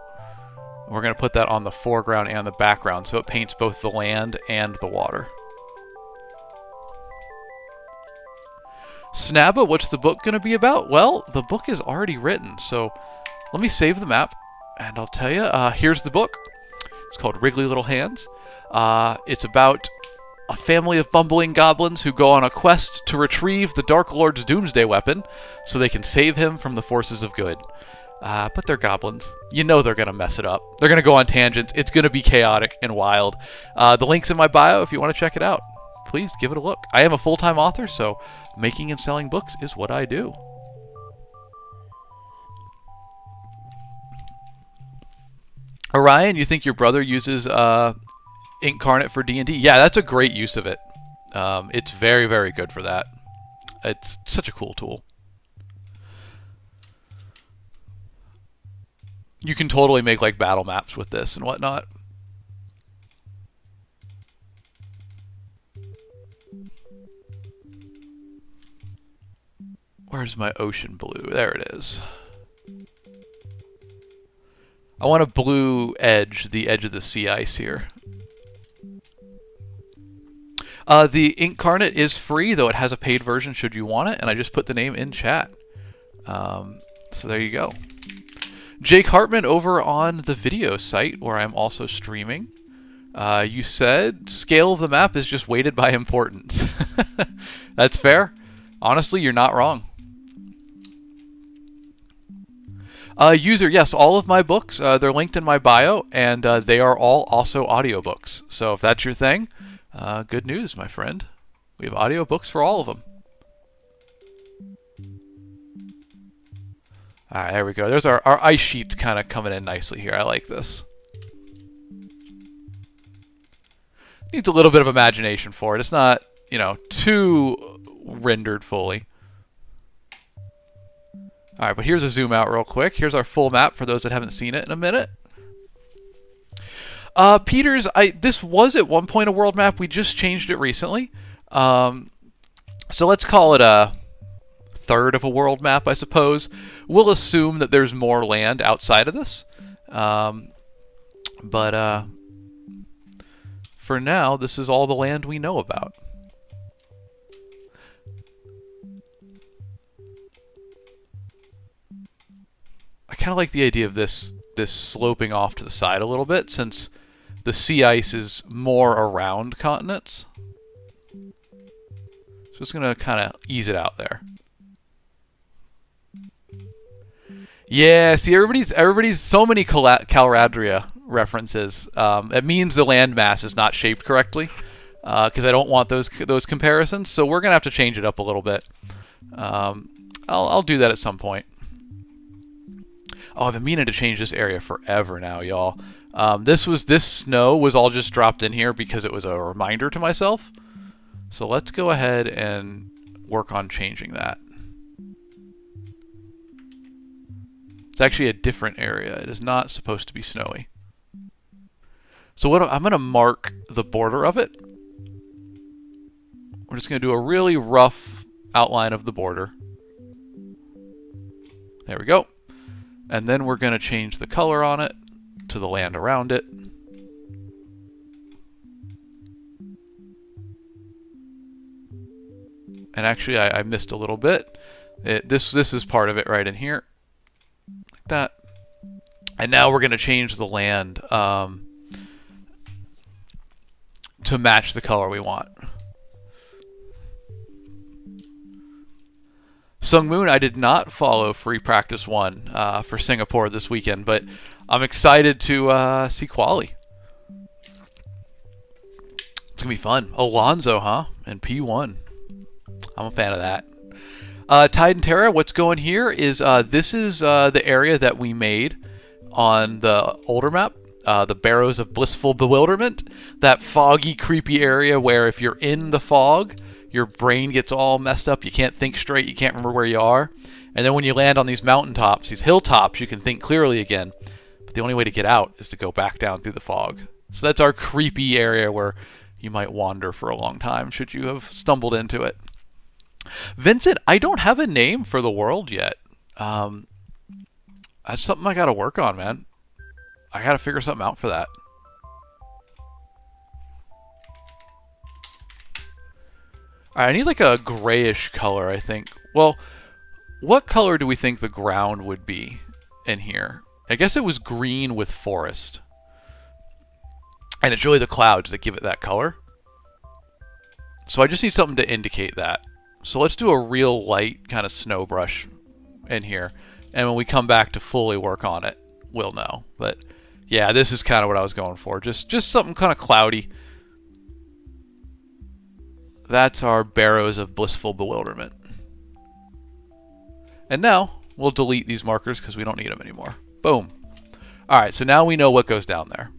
We're going to put that on the foreground and the background so it paints both the land and the water. Snabba, what's the book going to be about? Well, the book is already written, so let me save the map, and I'll tell you. Here's the book. It's called Wriggly Little Hands. It's about a family of bumbling goblins who go on a quest to retrieve the Dark Lord's doomsday weapon so they can save him from the forces of good. But they're goblins. You know they're going to mess it up. They're going to go on tangents. It's going to be chaotic and wild. The link's in my bio if you want to check it out. Please give it a look. I am a full-time author, so making and selling books is what I do. Orion, you think your brother uses Incarnate for D&D? Yeah, that's a great use of it. It's very, very good for that. It's such a cool tool. You can totally make like battle maps with this and whatnot. Where's my ocean blue? There it is. I want a blue edge, the edge of the sea ice here. The Incarnate is free, though it has a paid version should you want it, and I just put the name in chat. So there you go. Jake Hartman over on the video site, where I'm also streaming. You said scale of the map is just weighted by importance. That's fair. Honestly, you're not wrong. User, yes, all of my books, they're linked in my bio, and they are all also audiobooks. So if that's your thing, good news, my friend. We have audiobooks for all of them. Alright, there we go. There's our ice sheets kind of coming in nicely here. I like this. Needs a little bit of imagination for it. It's not, you know, too rendered fully. Alright, but here's a zoom out real quick. Here's our full map for those that haven't seen it in a minute. Peters, this was at one point a world map. We just changed it recently. So let's call it a third of a world map, I suppose. We'll assume that there's more land outside of this. But for now, this is all the land we know about. I kind of like the idea of this sloping off to the side a little bit, since the sea ice is more around continents. So it's going to kind of ease it out there. Yeah, see, everybody's so many Calradria references. It means the landmass is not shaped correctly, because I don't want those comparisons. So we're going to have to change it up a little bit. I'll do that at some point. Oh, I've been meaning to change this area forever now, y'all. This snow was all just dropped in here because it was a reminder to myself. So let's go ahead and work on changing that. It's actually a different area. It is not supposed to be snowy. So I'm going to mark the border of it. We're just going to do a really rough outline of the border. There we go. And then we're going to change the color on it to the land around it. And actually, I missed a little bit. This is part of it right in here. Like that. And now we're going to change the land to match the color we want. Sung Moon, I did not follow Free Practice 1 for Singapore this weekend, but I'm excited to see quali. It's going to be fun. Alonso, huh? And P1. I'm a fan of that. Tide and Terra, what's going here is this is the area that we made on the older map. The Barrows of Blissful Bewilderment. That foggy, creepy area where if you're in the fog, your brain gets all messed up. You can't think straight. You can't remember where you are. And then when you land on these mountaintops, these hilltops, you can think clearly again. But the only way to get out is to go back down through the fog. So that's our creepy area where you might wander for a long time should you have stumbled into it. Vincent, I don't have a name for the world yet. That's something I got to work on, man. I got to figure something out for that. Alright, I need like a grayish color, I think. Well, what color do we think the ground would be in here? I guess it was green with forest. And it's really the clouds that give it that color. So I just need something to indicate that. So let's do a real light kind of snow brush in here. And when we come back to fully work on it, we'll know. But yeah, this is kind of what I was going for. Just something kind of cloudy. That's our Barrows of Blissful Bewilderment. And now we'll delete these markers because we don't need them anymore. Boom. Alright, so now we know what goes down there.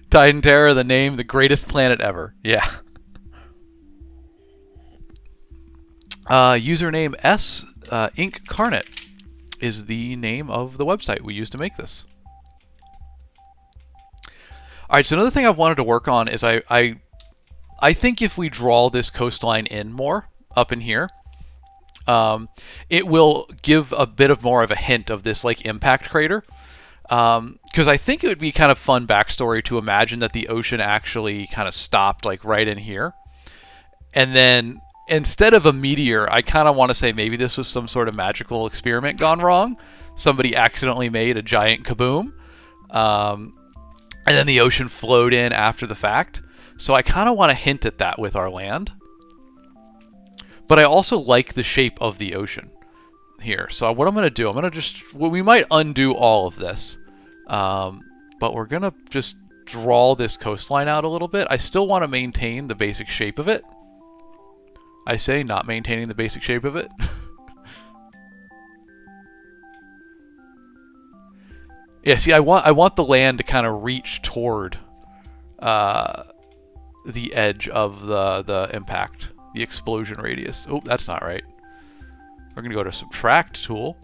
Titan Terra, the name, the greatest planet ever. Yeah. Username S Ink Carnet is the name of the website we used to make this. Alright, so another thing I've wanted to work on is I think if we draw this coastline in more up in here, it will give a bit of more of a hint of this like impact crater. Because I think it would be kind of fun backstory to imagine that the ocean actually kind of stopped like right in here. And then instead of a meteor, I kind of want to say maybe this was some sort of magical experiment gone wrong. Somebody accidentally made a giant kaboom. And then the ocean flowed in after the fact. So I kind of want to hint at that with our land. But I also like the shape of the ocean here. So what I'm going to do, I'm going to we might undo all of this. But we're going to just draw this coastline out a little bit. I still want to maintain the basic shape of it. I say not maintaining the basic shape of it. Yeah, see, I want the land to kind of reach toward the edge of the impact, the explosion radius. Oh, that's not right. We're going to go to Subtract tool.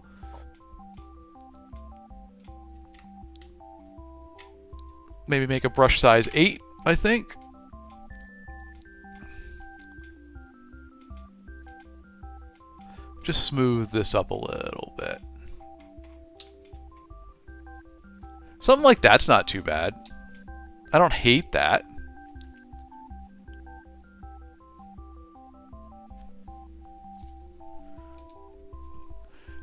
Maybe make a brush size 8, I think. Just smooth this up a little bit. Something like that's not too bad. I don't hate that.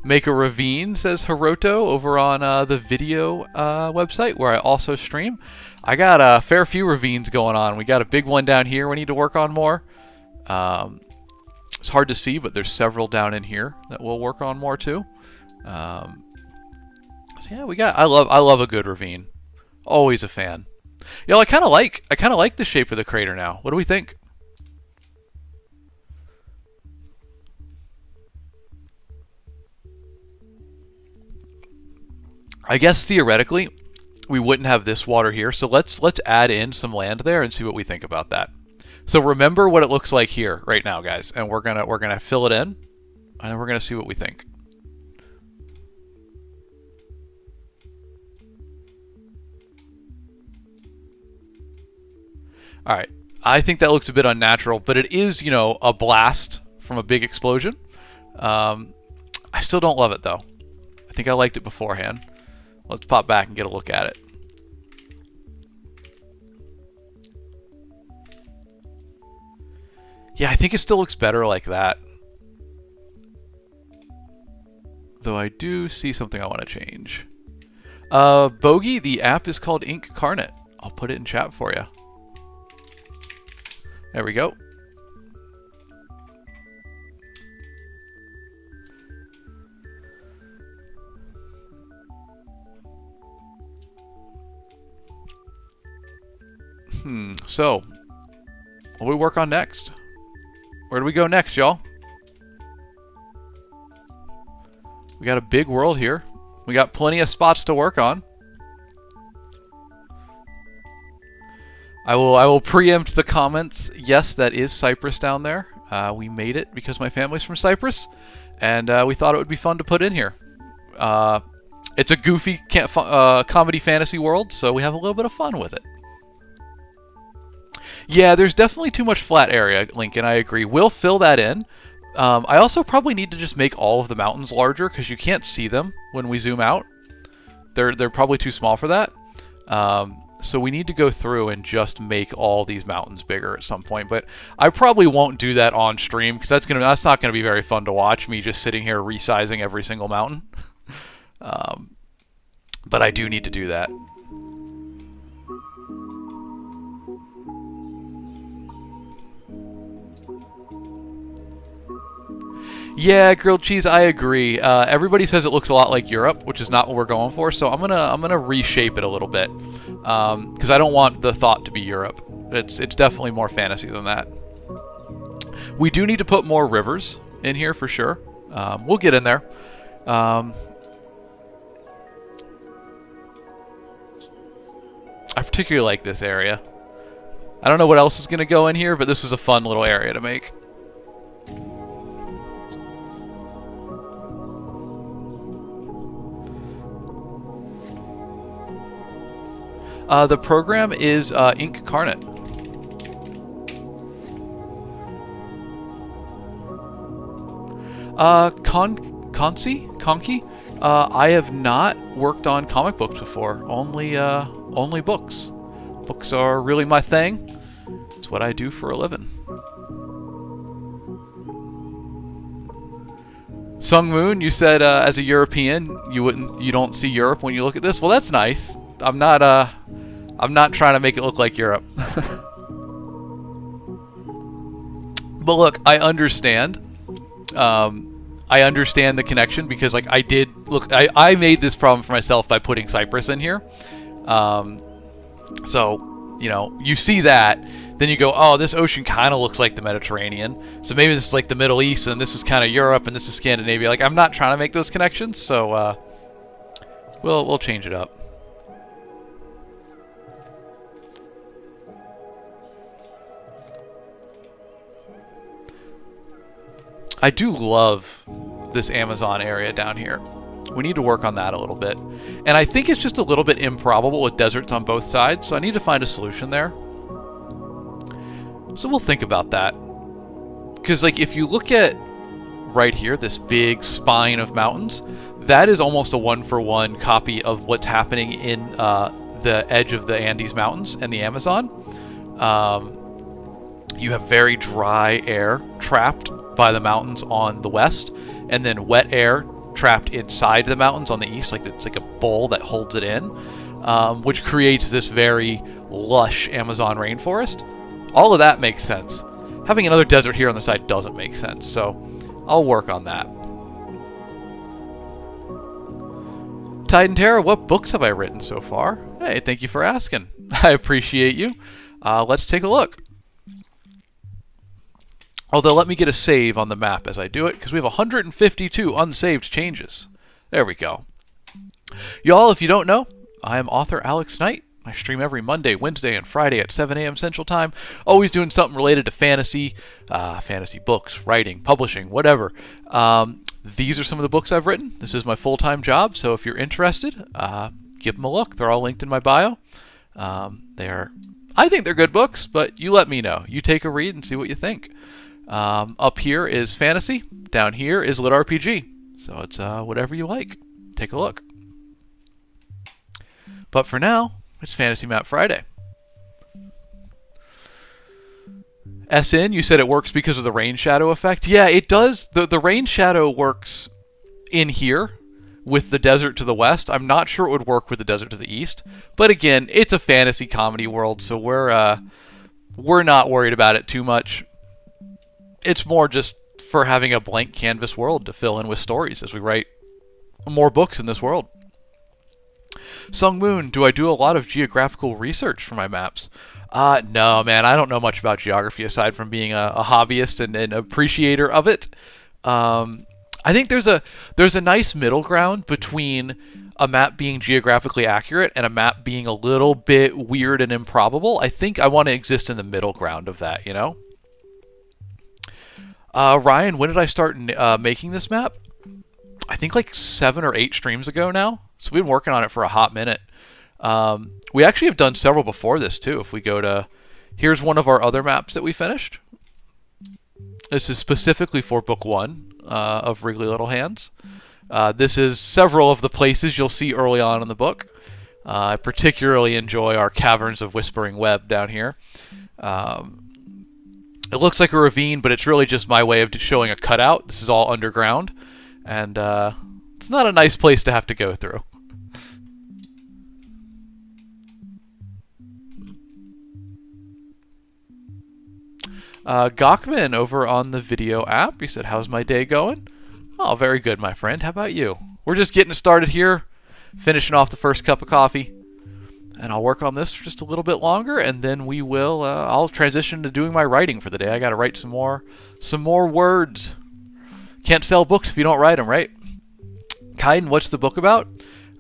Make a ravine, says Hiroto over on the video website where I also stream. I got a fair few ravines going on. We got a big one down here we need to work on more. It's hard to see, but there's several down in here that we'll work on more too. So yeah, I love a good ravine. Always a fan. I kind of like the shape of the crater now. What do we think? I guess theoretically we wouldn't have this water here, so let's add in some land there and see what we think about that. So remember what it looks like here right now, guys, and we're gonna fill it in, and we're gonna see what we think. All right, I think that looks a bit unnatural, but it is, you know, a blast from a big explosion. I still don't love it though. I think I liked it beforehand. Let's pop back and get a look at it. Yeah, I think it still looks better like that. Though I do see something I want to change. Bogey, the app is called Incarnate. I'll put it in chat for you. There we go. So, what do we work on next? Where do we go next, y'all? We got a big world here. We got plenty of spots to work on. I will preempt the comments. Yes, that is Cyprus down there. We made it because my family's from Cyprus, and we thought it would be fun to put in here. It's a goofy comedy fantasy world, so we have a little bit of fun with it. Yeah, there's definitely too much flat area, Lincoln. I agree. We'll fill that in. I also probably need to just make all of the mountains larger because you can't see them when we zoom out. They're probably too small for that. So we need to go through and just make all these mountains bigger at some point. But I probably won't do that on stream because that's not gonna be very fun to watch, me just sitting here resizing every single mountain. But I do need to do that. Yeah, grilled cheese, I agree. Everybody says it looks a lot like Europe, which is not what we're going for, so I'm gonna reshape it a little bit. Because I don't want the thought to be Europe. It's definitely more fantasy than that. We do need to put more rivers in here for sure. We'll get in there. I particularly like this area. I don't know what else is gonna go in here, but this is a fun little area to make. The program is Incarnate. Conky? I have not worked on comic books before. Only books. Books are really my thing. It's what I do for a living. Sung Moon, you said as a European you don't see Europe when you look at this. Well, that's nice. I'm not trying to make it look like Europe. But look, I understand. I understand the connection because, like, I made this problem for myself by putting Cyprus in here. So, you know, you see that, then you go, oh, this ocean kind of looks like the Mediterranean. So maybe this is like the Middle East, and this is kind of Europe, and this is Scandinavia. Like, I'm not trying to make those connections, so we'll change it up. I do love this Amazon area down here. We need to work on that a little bit. And I think it's just a little bit improbable with deserts on both sides, so I need to find a solution there. So we'll think about that. Because, like, if you look at right here, this big spine of mountains, that is almost a one-for-one copy of what's happening in the edge of the Andes Mountains and the Amazon. You have very dry air trapped by the mountains on the west, and then wet air trapped inside the mountains on the east, like it's like a bowl that holds it in, which creates this very lush Amazon rainforest. All of that makes sense. Having another desert here on the side doesn't make sense, so I'll work on that. Titan Terra, what books have I written so far? Hey, thank you for asking. I appreciate you. Let's take a look. Although, let me get a save on the map as I do it, because we have 152 unsaved changes. There we go. Y'all, if you don't know, I am author Alex Knight. I stream every Monday, Wednesday, and Friday at 7 a.m. Central Time. Always doing something related to fantasy, fantasy books, writing, publishing, whatever. These are some of the books I've written. This is my full-time job, so if you're interested, give them a look. They're all linked in my bio. I think they're good books, but you let me know. You take a read and see what you think. Up here is fantasy. Down here is lit RPG. So it's whatever you like. Take a look. But for now, it's Fantasy Map Friday. SN, you said it works because of the rain shadow effect. Yeah, it does. The rain shadow works in here with the desert to the west. I'm not sure it would work with the desert to the east. But again, it's a fantasy comedy world, so we're not worried about it too much. It's more just for having a blank canvas world to fill in with stories as we write more books in this world. Sung Moon, do I do a lot of geographical research for my maps? No, man, I don't know much about geography aside from being a hobbyist and an appreciator of it. I think there's a nice middle ground between a map being geographically accurate and a map being a little bit weird and improbable. I think I want to exist in the middle ground of that, you know? Ryan, when did I start making this map? I think like 7 or 8 streams ago now. So we've been working on it for a hot minute. We actually have done several before this too. If we go to, here's one of our other maps that we finished. This is specifically for book 1 of Wriggly Little Hands. This is several of the places you'll see early on in the book. I particularly enjoy our Caverns of Whispering Web down here. It looks like a ravine, but it's really just my way of showing a cutout. This is all underground, and it's not a nice place to have to go through. Gawkman over on the video app, he said, how's my day going? Oh, very good, my friend. How about you? We're just getting started here, finishing off the first cup of coffee, and I'll work on this for just a little bit longer, and then we will, I'll transition to doing my writing for the day. I got to write some more words. Can't sell books if you don't write them, right? Kaiden, what's the book about?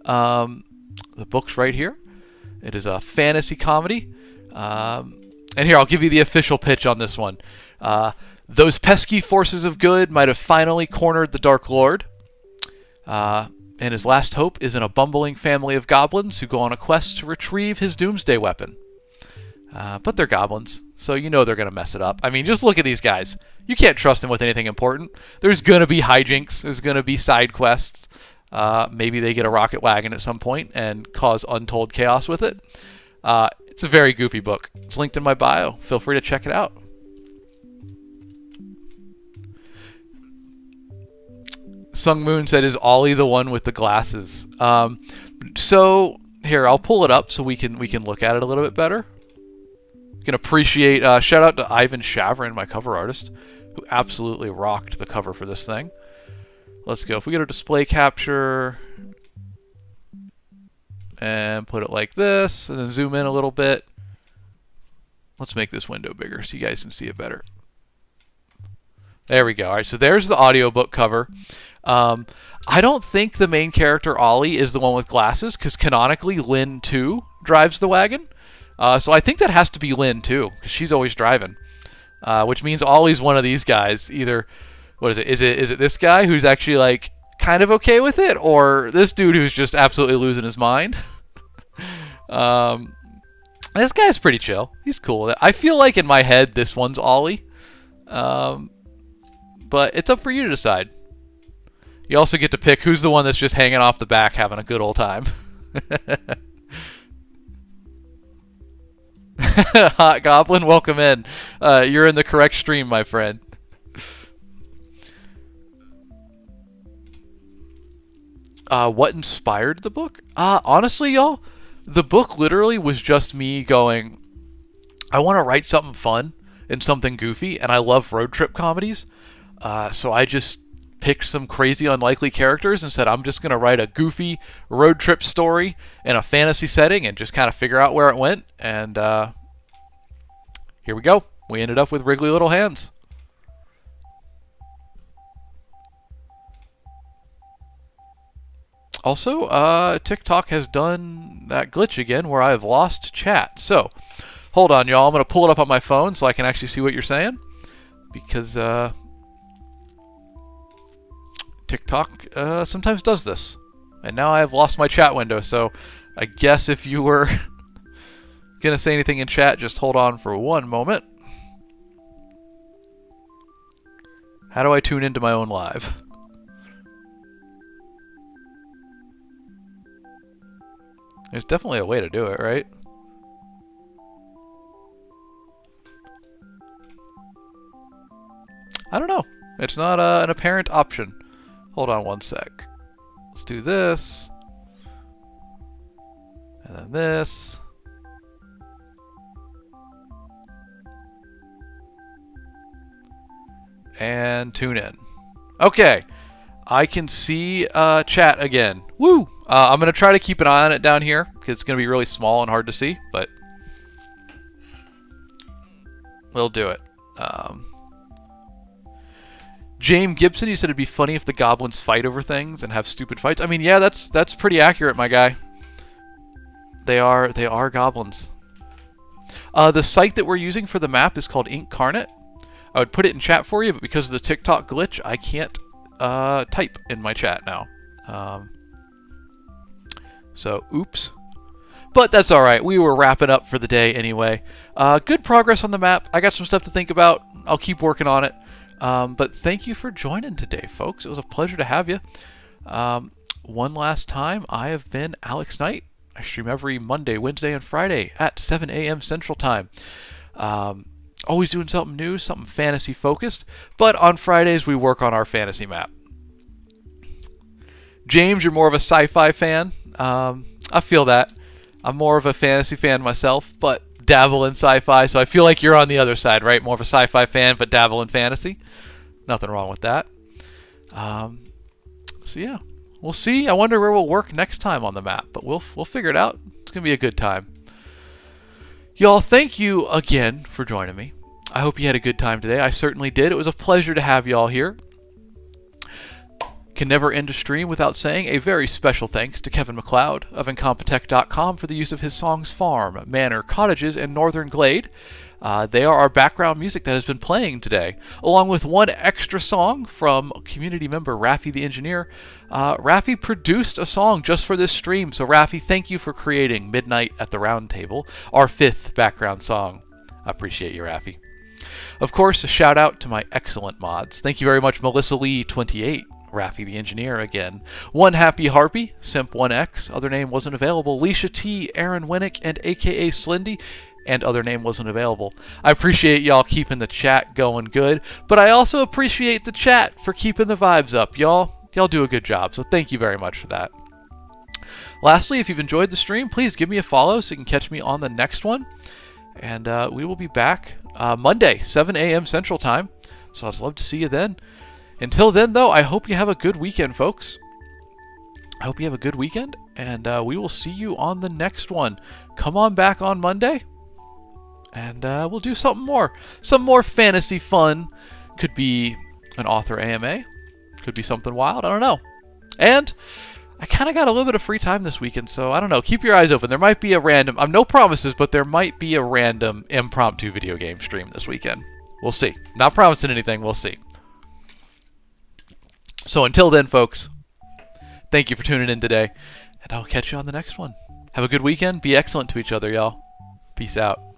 The book's right here. It is a fantasy comedy. And here, I'll give you the official pitch on this one. Those pesky forces of good might have finally cornered the Dark Lord. And his last hope is in a bumbling family of goblins who go on a quest to retrieve his doomsday weapon. But they're goblins, so you know they're going to mess it up. I mean, just look at these guys. You can't trust them with anything important. There's going to be hijinks. There's going to be side quests. Maybe they get a rocket wagon at some point and cause untold chaos with it. It's a very goofy book. It's linked in my bio. Feel free to check it out. Sung Moon said, is Ollie the one with the glasses? So here, I'll pull it up so we can look at it a little bit better. You can appreciate, shout out to Ivan Shavrin, my cover artist, who absolutely rocked the cover for this thing. Let's go. If we go to display capture and put it like this, and then zoom in a little bit. Let's make this window bigger so you guys can see it better. There we go. All right, so there's the audiobook cover. I don't think the main character, Ollie, is the one with glasses, because canonically, Lynn, too, drives the wagon. So I think that has to be Lynn, too, because she's always driving. Which means Ollie's one of these guys. Either, what is it? Is it this guy who's actually, like, kind of okay with it, or this dude who's just absolutely losing his mind? This guy's pretty chill. He's cool. I feel like in my head this one's Ollie. But it's up for you to decide. You also get to pick who's the one that's just hanging off the back having a good old time. Hot Goblin, welcome in. You're in the correct stream, my friend. What inspired the book? Honestly, y'all, the book literally was just me going, I want to write something fun and something goofy, and I love road trip comedies. So I just picked some crazy unlikely characters and said, I'm just going to write a goofy road trip story in a fantasy setting and just kind of figure out where it went. And here we go. We ended up with Wriggly Little Hands. Also, TikTok has done that glitch again where I've lost chat. So, hold on, y'all. I'm going to pull it up on my phone so I can actually see what you're saying. Because TikTok sometimes does this. And now I have lost my chat window. So, I guess if you were going to say anything in chat, just hold on for one moment. How do I tune into my own live? There's definitely a way to do it, right? I don't know. It's not an apparent option. Hold on one sec. Let's do this. And then this. And tune in. Okay. I can see chat again. Woo! I'm going to try to keep an eye on it down here because it's going to be really small and hard to see, but we'll do it. James Gibson, you said it'd be funny if the goblins fight over things and have stupid fights. I mean, yeah, that's pretty accurate, my guy. They are goblins. The site that we're using for the map is called Incarnate. I would put it in chat for you, but because of the TikTok glitch, I can't type in my chat now. So, oops. But that's alright. We were wrapping up for the day anyway. Good progress on the map. I got some stuff to think about. I'll keep working on it. But thank you for joining today, folks. It was a pleasure to have you. One last time, I have been Alex Knight. I stream every Monday, Wednesday, and Friday at 7 a.m. Central Time. Always doing something new, something fantasy-focused. But on Fridays, we work on our fantasy map. James, you're more of a sci-fi fan. I feel that. I'm more of a fantasy fan myself, but dabble in sci-fi, so I feel like you're on the other side, right? More of a sci-fi fan, but dabble in fantasy. Nothing wrong with that. So yeah, we'll see. I wonder where we'll work next time on the map, but we'll figure it out. It's gonna be a good time. Y'all, thank you again for joining me. I hope you had a good time today. I certainly did. It was a pleasure to have y'all here. Can never end a stream without saying a very special thanks to Kevin MacLeod of Incompetech.com for the use of his songs Farm, Manor, Cottages, and Northern Glade. They are our background music that has been playing today, along with one extra song from community member Raffi the Engineer. Raffi produced a song just for this stream, so Raffi, thank you for creating Midnight at the Round Table, our 5th background song. I appreciate you, Raffi. Of course, a shout out to my excellent mods. Thank you very much, Melissa Lee 28. Raffi the Engineer again. One Happy Harpy, Simp1X, other name wasn't available. Leisha T, Aaron Winnick, and AKA Slindy, and other name wasn't available. I appreciate y'all keeping the chat going good, but I also appreciate the chat for keeping the vibes up. Y'all do a good job, so thank you very much for that. Lastly, if you've enjoyed the stream, please give me a follow so you can catch me on the next one. And we will be back Monday, 7 a.m. Central Time, so I'd love to see you then. Until then, though, I hope you have a good weekend, folks. I hope you have a good weekend, and we will see you on the next one. Come on back on Monday, and we'll do something more. Some more fantasy fun. Could be an author AMA. Could be something wild. I don't know. And I kind of got a little bit of free time this weekend, so I don't know. Keep your eyes open. There might be a random... no promises, but there might be a random impromptu video game stream this weekend. We'll see. Not promising anything. We'll see. So until then, folks, thank you for tuning in today, and I'll catch you on the next one. Have a good weekend. Be excellent to each other, y'all. Peace out.